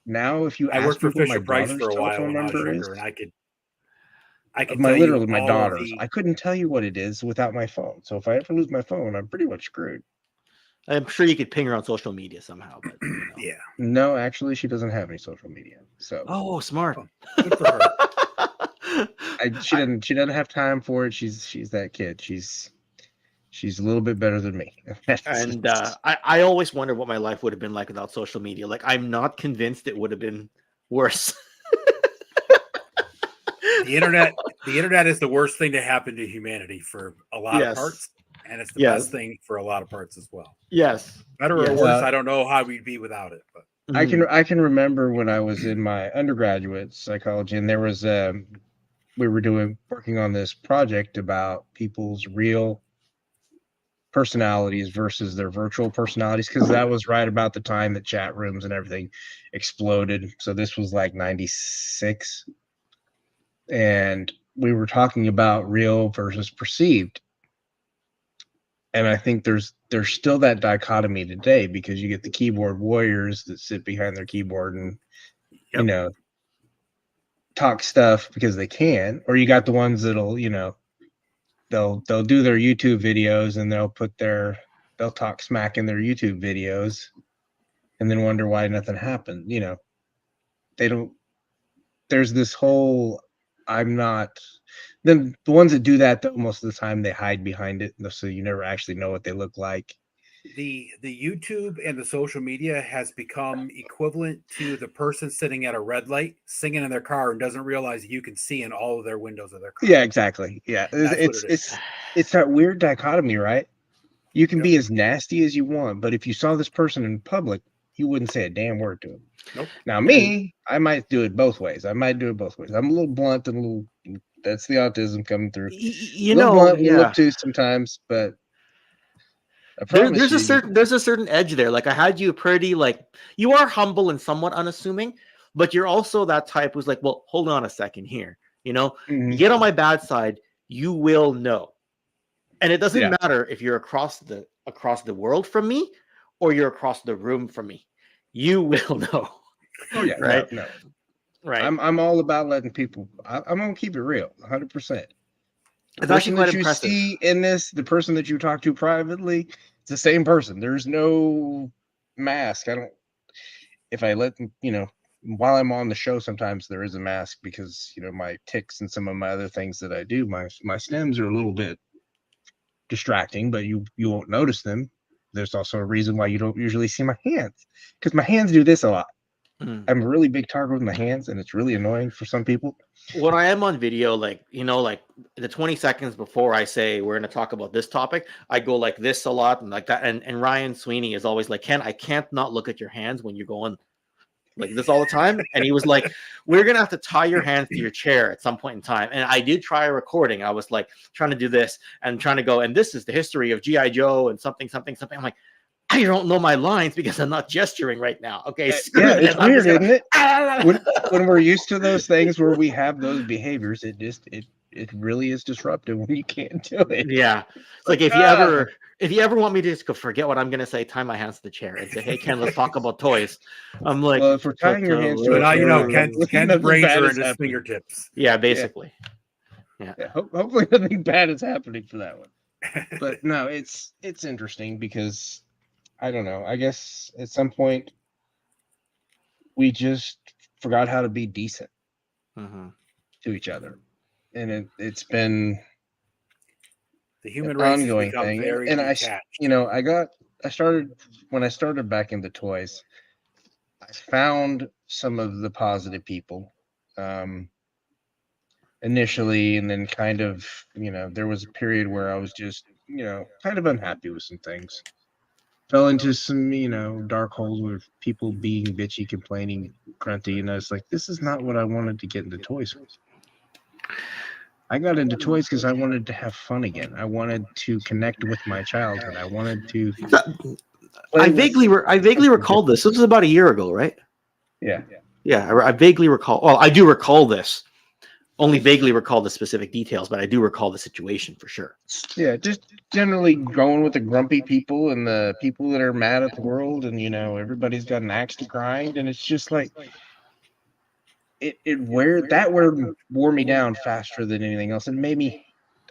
Now, if you ask me what my daughter's telephone number is, and I could literally my daughter's, I couldn't tell you what it is without my phone. So if I ever lose my phone, I'm pretty much screwed. I'm sure you could ping her on social media somehow, but yeah. No, actually, she doesn't have any social media. So smart. Good for her. She doesn't have time for it. She's that kid. She's a little bit better than me. And I always wondered what my life would have been like without social media. Like, I'm not convinced it would have been worse. The internet is the worst thing to happen to humanity for a lot of parts, and it's the best thing for a lot of parts as well. Yes. Better or worse, I don't know how we'd be without it. But I can remember when I was in my undergraduate psychology, and there was we were working on this project about people's real personalities versus their virtual personalities, because that was right about the time that chat rooms and everything exploded. So this was like 96, and we were talking about real versus perceived. And I think there's still that dichotomy today, because you get the keyboard warriors that sit behind their keyboard and you know, talk stuff because they can, or you got the ones that'll, they'll do their YouTube videos and they'll talk smack in their YouTube videos and then wonder why nothing happened. They don't. There's this whole I'm not. Then the ones that do that, though, most of the time they hide behind it, so you never actually know what they look like. The YouTube and the social media has become equivalent to the person sitting at a red light singing in their car and doesn't realize you can see in all of their windows of their car. Yeah, exactly. Yeah, That's what it is. it's that weird dichotomy, right? You can Yep. be as nasty as you want, but if you saw this person in public, you wouldn't say a damn word to him. Nope. Now, me, I might do it both ways. I'm a little blunt and a little. That's the autism coming through. You a little know, blunt, a little yeah. obtuse sometimes, but I There, promise there's a certain edge there. Like I had you pretty like you are humble and somewhat unassuming, but you're also that type who's like, well, hold on a second here. You get on my bad side, you will know. And it doesn't matter if you're across the world from me or you're across the room from me. You will know. Oh yeah, right? No. Right. I'm all about letting people. I'm gonna keep it real, 100%. It's actually quite you impressive. See in this, the person that you talk to privately, it's the same person. There's no mask. I don't. If I let them, while I'm on the show, sometimes there is a mask because my tics and some of my other things that I do, my stems are a little bit distracting, but you won't notice them. There's also a reason why you don't usually see my hands, because my hands do this a lot. I'm a really big target with my hands, and it's really annoying for some people. When I am on video, like the 20 seconds before I say we're going to talk about this topic, I go like this a lot and like that. And Ryan Sweeney is always like, Ken, I can't not look at your hands when you're going like this all the time. And he was like, we're going to have to tie your hands to your chair at some point in time. And I did try a recording. I was like trying to do this and trying to go, and this is the history of G.I. Joe and something. I'm like, I don't know my lines because I'm not gesturing right now. Okay, yeah, it's weird, isn't it? When we're used to those things where we have those behaviors, it really is disruptive when you can't do it. Yeah, it's like if you ever want me to just go forget what I'm gonna say, tie my hands to the chair and say, "Hey Ken, let's talk about toys." I'm like, well, if we're tying your hands to now Ken's brains are in his happening. fingertips. Yeah, basically. Yeah. Hopefully nothing bad is happening for that one. But no, it's interesting because I don't know. I guess at some point we just forgot how to be decent to each other, and it's been the human an race ongoing has thing. very And detached. When I started back into toys, I found some of the positive people initially, and then kind of there was a period where I was just kind of unhappy with some things. Fell into some, dark holes with people being bitchy, complaining, grunty, and I was like, this is not what I wanted to get into toys for. I got into toys because I wanted to have fun again. I wanted to connect with my childhood. I wanted to. I vaguely recall this. This was about a year ago, right? Yeah. Yeah, I vaguely recall. Well, I do recall this. Only vaguely recall the specific details, but I do recall the situation for sure. Yeah, just generally going with the grumpy people and the people that are mad at the world, and everybody's got an axe to grind, and it's just like that word wore me down faster than anything else, and made me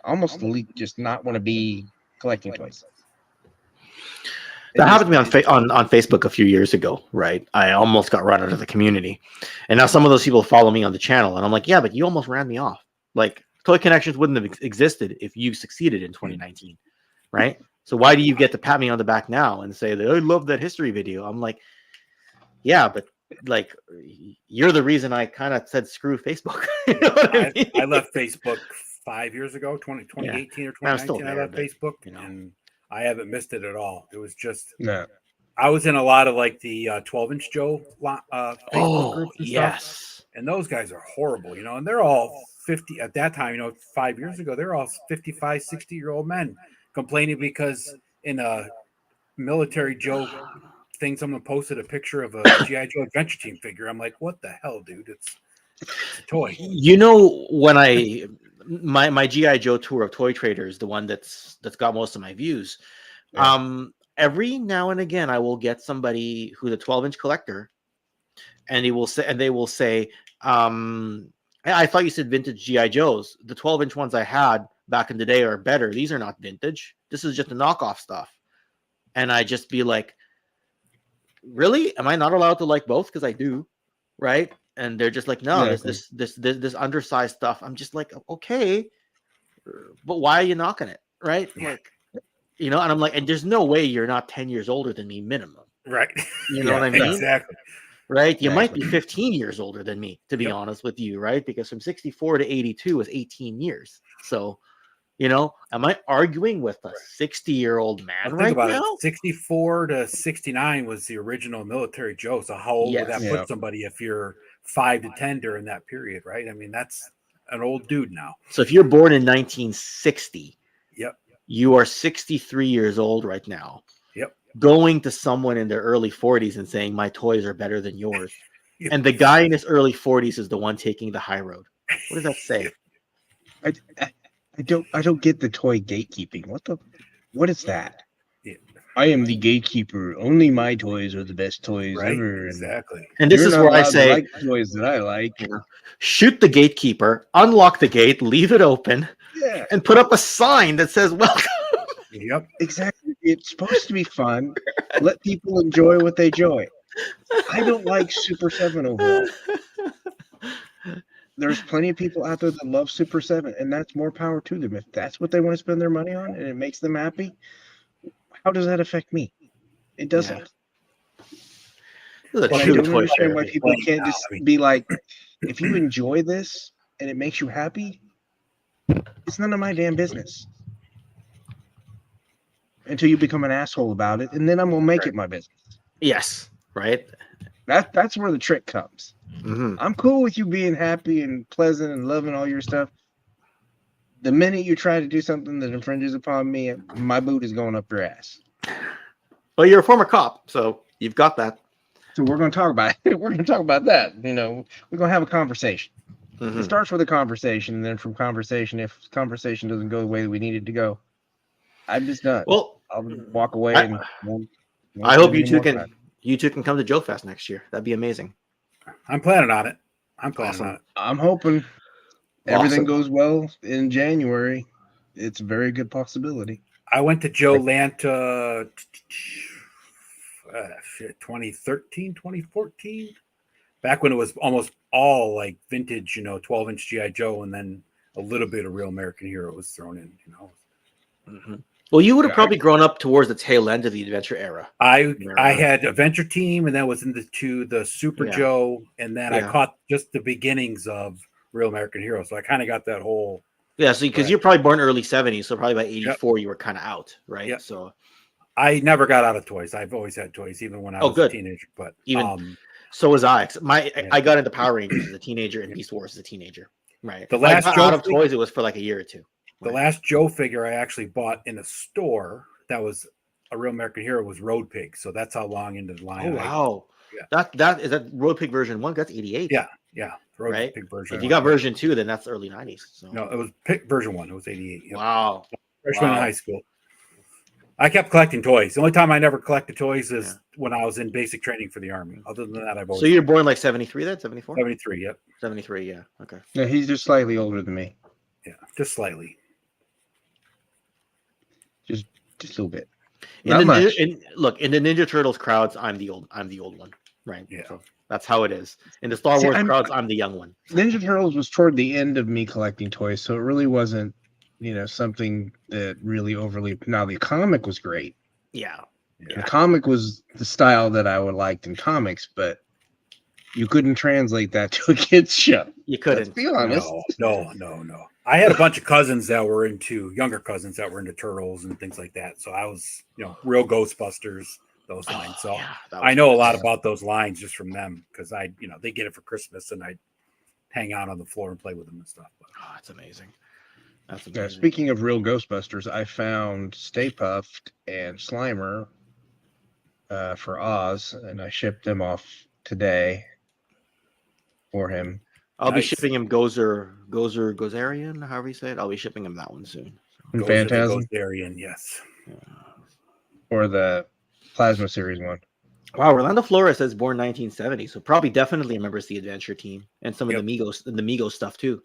almost just not want to be collecting toys. That happened to me on Facebook a few years ago, right? I almost got run out of the community. And now some of those people follow me on the channel. And I'm like, yeah, but you almost ran me off. Like, Toy Connections wouldn't have existed if you succeeded in 2019, right? So why do you get to pat me on the back now and say that I love that history video? I'm like, yeah, but like, you're the reason I kind of said screw Facebook. You know what I mean? I left Facebook 5 years ago, 2018 or 2019. I left Facebook, and I haven't missed it at all. It was just I was in a lot of like the 12-inch Joe Facebook groups and stuff, and those guys are horrible, and they're all 50 at that time. 5 years ago, they're all 55, 60-year-old men complaining because in a military Joe thing, someone posted a picture of a G.I. Joe Adventure Team figure. I'm like, what the hell, dude? It's a toy. When my G.I. Joe tour of Toy Traders, the one that's got most of my views, every now and again I will get somebody who's a 12-inch collector and they will say, I thought you said vintage GI Joes. The 12-inch ones I had back in the day are better. These are not vintage. This is just the knockoff stuff. And I just be like, really? Am I not allowed to like both? Because I do, right? And they're just like, no, this undersized stuff. I'm just like, okay, but why are you knocking it, right? Like, and I'm like, and there's no way you're not 10 years older than me minimum, right? You know what I mean? Exactly. Right? You might be 15 years older than me, to be honest with you, right? Because from 64 to 82 is 18 years. So, am I arguing with a 60-year-old man right about now? It. 64 to 69 was the original military Joe. So how old would that put somebody if you're 5 to 10 during that period, right? I mean, that's an old dude now. So if you're born in 1960, yep, you are 63 years old right now. Yep. Going to someone in their early 40s and saying my toys are better than yours. And the guy in his early 40s is the one taking the high road. What does that say? I don't get the toy gatekeeping. What is that? Yeah. I am the gatekeeper. Only my toys are the best toys ever. Exactly. And this is where I say, like toys that I like. Shoot the gatekeeper, unlock the gate, leave it open, and put up a sign that says welcome. Yep. Exactly. It's supposed to be fun. Let people enjoy what they enjoy. I don't like Super 7 overall. There's plenty of people out there that love Super 7, and that's more power to them. If that's what they want to spend their money on and it makes them happy, how does that affect me? It doesn't. Yeah. I don't understand why people can't just be like, if you enjoy this and it makes you happy, it's none of my damn business. Until you become an asshole about it, and then I'm gonna make it my business. Yes, right. That's where the trick comes. Mm-hmm. I'm cool with you being happy and pleasant and loving all your stuff. The minute you try to do something that infringes upon me, my boot is going up your ass. Well, you're a former cop, so you've got that. So we're going to talk about it. We're going to talk about that. We're going to have a conversation. Mm-hmm. It starts with a conversation, and then from conversation, if conversation doesn't go the way that we need it to go, I'm just done. Well, I'll walk away. And I hope you two can come to Joe Fest next year. That'd be amazing. I'm planning on it. I'm hoping everything goes well in January. It's a very good possibility. I went to Joe Lanta 2013, 2014, back when it was almost all like vintage, 12-inch GI Joe, and then a little bit of Real American Hero was thrown in. Mm-hmm. Well, you would have probably grown up towards the tail end of the Adventure era. I had Adventure Team, and that was into the Super Joe, and then I caught just the beginnings of Real American Hero. So I kind of got that whole. Yeah, so because you're probably born early 70s, so probably by 84 you were kind of out, right? Yep. So I never got out of toys. I've always had toys, even when I was a teenager. But so was I. I got into Power Rangers as a teenager and Beast Wars as a teenager. Right. The last Joe out of toys, it was for like a year or two. The last Joe figure I actually bought in a store that was a Real American Hero was Road Pig. So that's how long into the line. Oh wow! That is that Road Pig version 1. That's 88. Yeah. Road Pig version. If you got version 2, then that's early 90s. So. No, it was version 1. It was 88. Yep. Wow. Freshman in high school. I kept collecting toys. The only time I never collected toys is when I was in basic training for the Army. Other than that, I've always. So you're born like 73 then? 74? 73. Yep. 73. Yeah. Okay. Yeah, he's just slightly older than me. Yeah, just slightly. Just a little bit. Look, in the Ninja Turtles crowds, I'm the old one, right? Yeah. So that's how it is. In the Star Wars crowds, I'm the young one. Ninja Turtles was toward the end of me collecting toys, so it really wasn't, something that really overly. Now the comic was great. Yeah. The comic was the style that I would liked in comics, but you couldn't translate that to a kid's show. You couldn't. Let's be honest. No. I had a bunch of cousins that were younger cousins that were into Turtles and things like that. So I was, real Ghostbusters, those lines. So I know a lot about those lines just from them because they get it for Christmas and I hang out on the floor and play with them and stuff. But, that's amazing. Yeah, speaking of real Ghostbusters, I found Stay Puft and Slimer for Oz, and I shipped them off today for him. I'll be shipping him Gozerian, however you say it. I'll be shipping him that one soon. Phantasm? Gozerian, yes. Or the Plasma Series one. Wow, Orlando Flores says born 1970, so probably definitely remembers the Adventure Team and some of Yep. the Migos stuff too.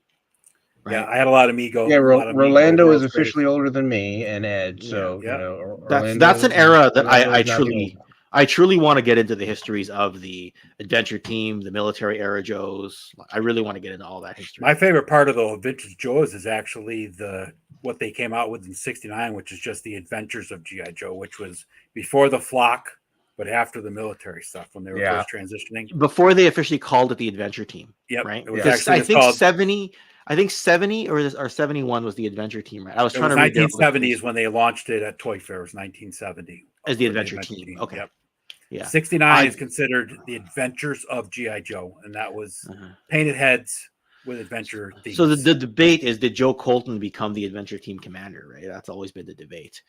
Yeah, Right? I had a lot of Migo. Yeah, A lot of Migo Rolando is World's Greatest. officially older than me and Ed, Yeah. so Yeah. That's an era that Orlando I is not the truly old. I truly want to get into the histories of the Adventure Team, the military era Joes. I really want to get into all that history. My favorite part of the Vintage Joes is actually what they came out with in '69, which is just the Adventures of GI Joe, which was before the flock, but after the military stuff when they were Yeah. first transitioning. Before they officially called it the Adventure Team, Yep, right? it was Because actually I just think called. 70 or 71 was the Adventure Team, right? I was It trying was to read 1970 is when they launched it at Toy Fair. It was 1970 as the for Adventure Team. Okay. Yep. Yeah. 69 is considered the Adventures of GI Joe, and that was painted heads with adventure themes. So the debate is, did Joe Colton become the Adventure Team commander, right? That's always been the debate,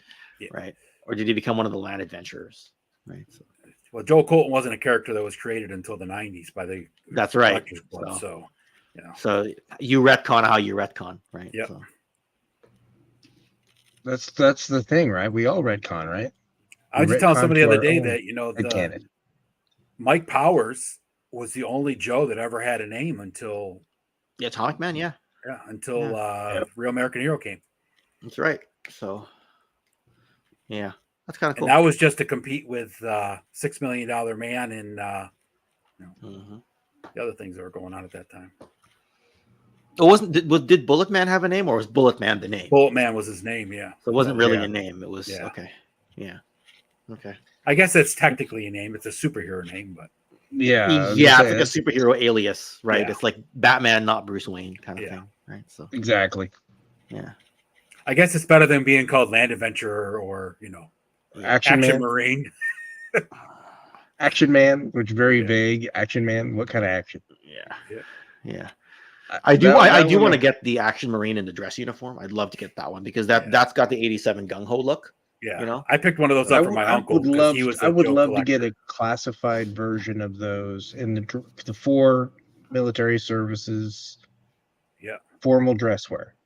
right? Or did he become one of the land adventurers, right? So, well, Joe Colton wasn't a character that was created until the 90s by the that's right. Club, so so you retcon how you retcon, right? Yep. So. That's the thing, right? We all retcon, right? I was just telling somebody the other day that the Mike Powers was the only Joe that ever had a name until the Atomic Man, until Real American Hero came. That's right. So yeah, that's kind of cool. And that was just to compete with $6 Million Man and the other things that were going on at that time. It did Bullet Man have a name, or was Bullet Man the name? Bullet Man was his name, yeah. So it wasn't really a name. It was okay. Yeah. Okay. I guess it's technically a name. It's a superhero name, but yeah, it's like a superhero alias, right? It's like Batman, not Bruce Wayne, kind of thing, right? So exactly. Yeah. I guess it's better than being called Land Adventurer or Action Marine. Action Man, which is very vague. Action Man, what kind of action? Yeah. I do want to get the Action Marine in the dress uniform. I'd love to get that one because that's got the 87 gung ho look. Yeah, I picked one of those up for my uncle because he was. I would love to get a classified version of those in the 4 military services. Yeah, formal dress wear.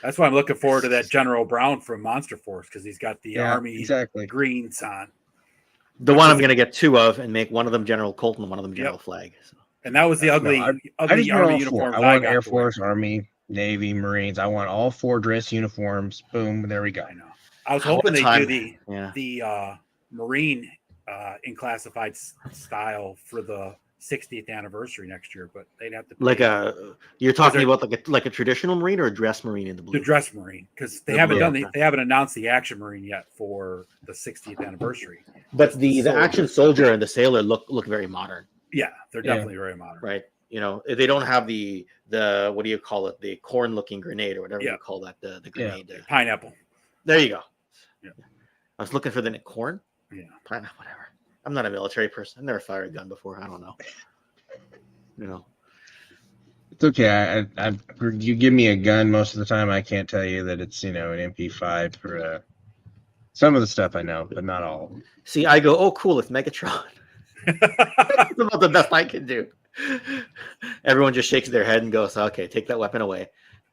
That's why I'm looking forward to that General Brown from Monster Force because he's got the Army greens on. The one I'm going to get 2 of and make one of them General Colton and one of them General Flag. So. And that was the ugly Army uniforms. I want Air Force, Army, Navy, Marines. I want all 4 dress uniforms. Boom, there we go. I know. I was hoping they do the Marine in classified style for the 60th anniversary next year, but they'd have to you're talking about like a traditional Marine or a dress Marine in the blue? The dress Marine, because they haven't they haven't announced the Action Marine yet for the 60th anniversary. But the Action Soldier and the Sailor look very modern. Yeah, they're definitely very modern. Right. They don't have the what do you call it? The corn looking grenade or whatever you call that. The grenade. Pineapple. There you go. Yeah. I was looking for the corn. Yeah. Pineapple, whatever. I'm not a military person. I've never fired a gun before. I don't know. It's okay. You give me a gun most of the time, I can't tell you that it's an MP5 for some of the stuff I know, but not all. See, I go, oh cool, it's Megatron. That's about the best I can do. Everyone just shakes their head and goes, okay, take that weapon away.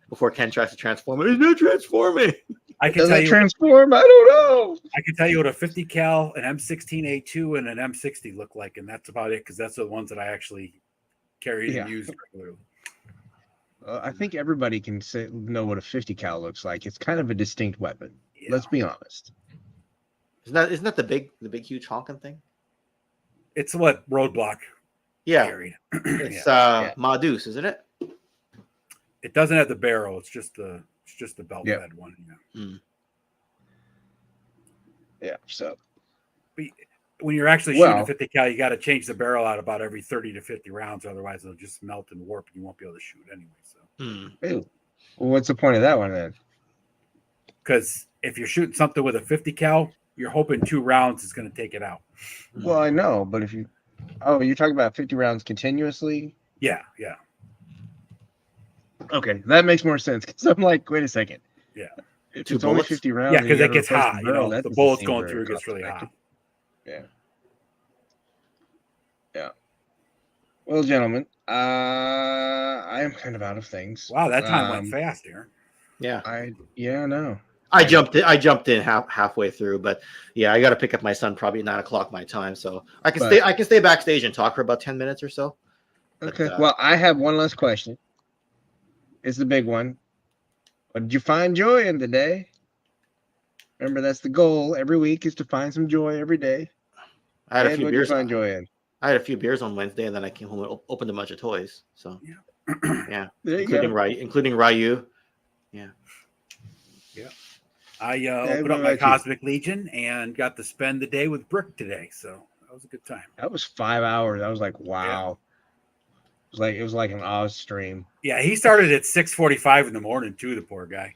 Before Ken tries to transform it, he's not transforming. Does it transform? I don't know. I can tell you what a 50 cal, an M16A2, and an M60 look like, and that's about it because that's the ones that I actually carry and use regularly. I think everybody can know what a 50 cal looks like. It's kind of a distinct weapon. Yeah. Let's be honest. Isn't that the big huge honking thing? It's what Roadblock carried. It's Madus, isn't it? It doesn't have the barrel. It's just the belt fed one. Yeah. So when you're actually shooting a 50 cal, you got to change the barrel out about every 30 to 50 rounds. Otherwise, it'll just melt and warp, and you won't be able to shoot anyway. So, well, what's the point of that one then? Because if you're shooting something with a 50 cal, you're hoping 2 rounds is going to take it out. Well, I know, but if you're talking about 50 rounds continuously? Yeah. Okay, that makes more sense because I'm like, wait a second. Yeah. If it's only 50 rounds. Yeah, because it gets hot. The bullets going through gets really hot. Yeah. Yeah. Well, gentlemen, I am kind of out of things. Wow, that time went fast here. Yeah. I know. I jumped in halfway through, but yeah, I got to pick up my son probably at 9 o'clock my time, so I can stay backstage and talk for about 10 minutes or so. Okay. Well, I have one last question. It's the big one. What did you find joy in today? Remember, that's the goal every week is to find some joy every day. I had a few what did you beers. find joy in? I had a few beers on Wednesday, and then I came home and opened a bunch of toys. So yeah, There you including Ryu. Yeah. I opened up my Cosmic Legion and got to spend the day with Brick today, so that was a good time. That was 5 hours. I was like, wow. Yeah. It was like an Oz stream. Yeah, he started at 6:45 in the morning too. The poor guy.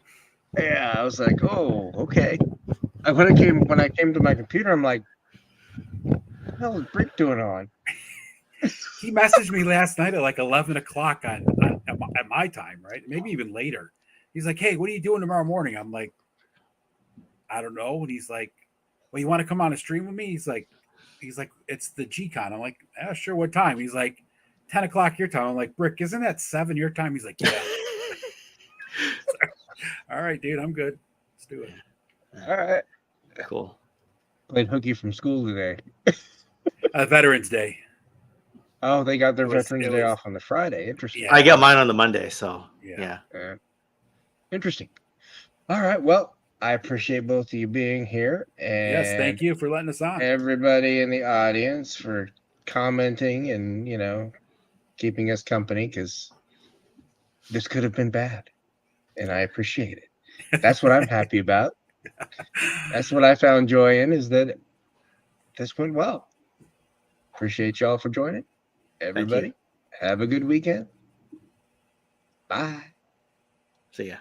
Yeah, I was like, oh, okay. When I came to my computer, I'm like, what the hell is Brick doing on? He messaged me last night at like 11 o'clock at my time, right? Maybe even later. He's like, hey, what are you doing tomorrow morning? I'm like, I don't know. And he's like, well, you want to come on a stream with me? He's like, it's the G-Con. I'm like, yeah, sure. What time? He's like, 10 o'clock your time. I'm like, Brick, isn't that 7 your time? He's like, yeah. All right, dude, I'm good. Let's do it. All right. Cool. Played hooky from school today. Veterans Day. Oh, they got their Veterans Day off on the Friday. Interesting. Yeah. I got mine on the Monday, so yeah. Interesting. All right. Well, I appreciate both of you being here. And yes, thank you for letting us on. Everybody in the audience for commenting and, keeping us company, because this could have been bad. And I appreciate it. That's what I'm happy about. That's what I found joy in, is that this went well. Appreciate y'all for joining. Everybody, have a good weekend. Bye. See ya.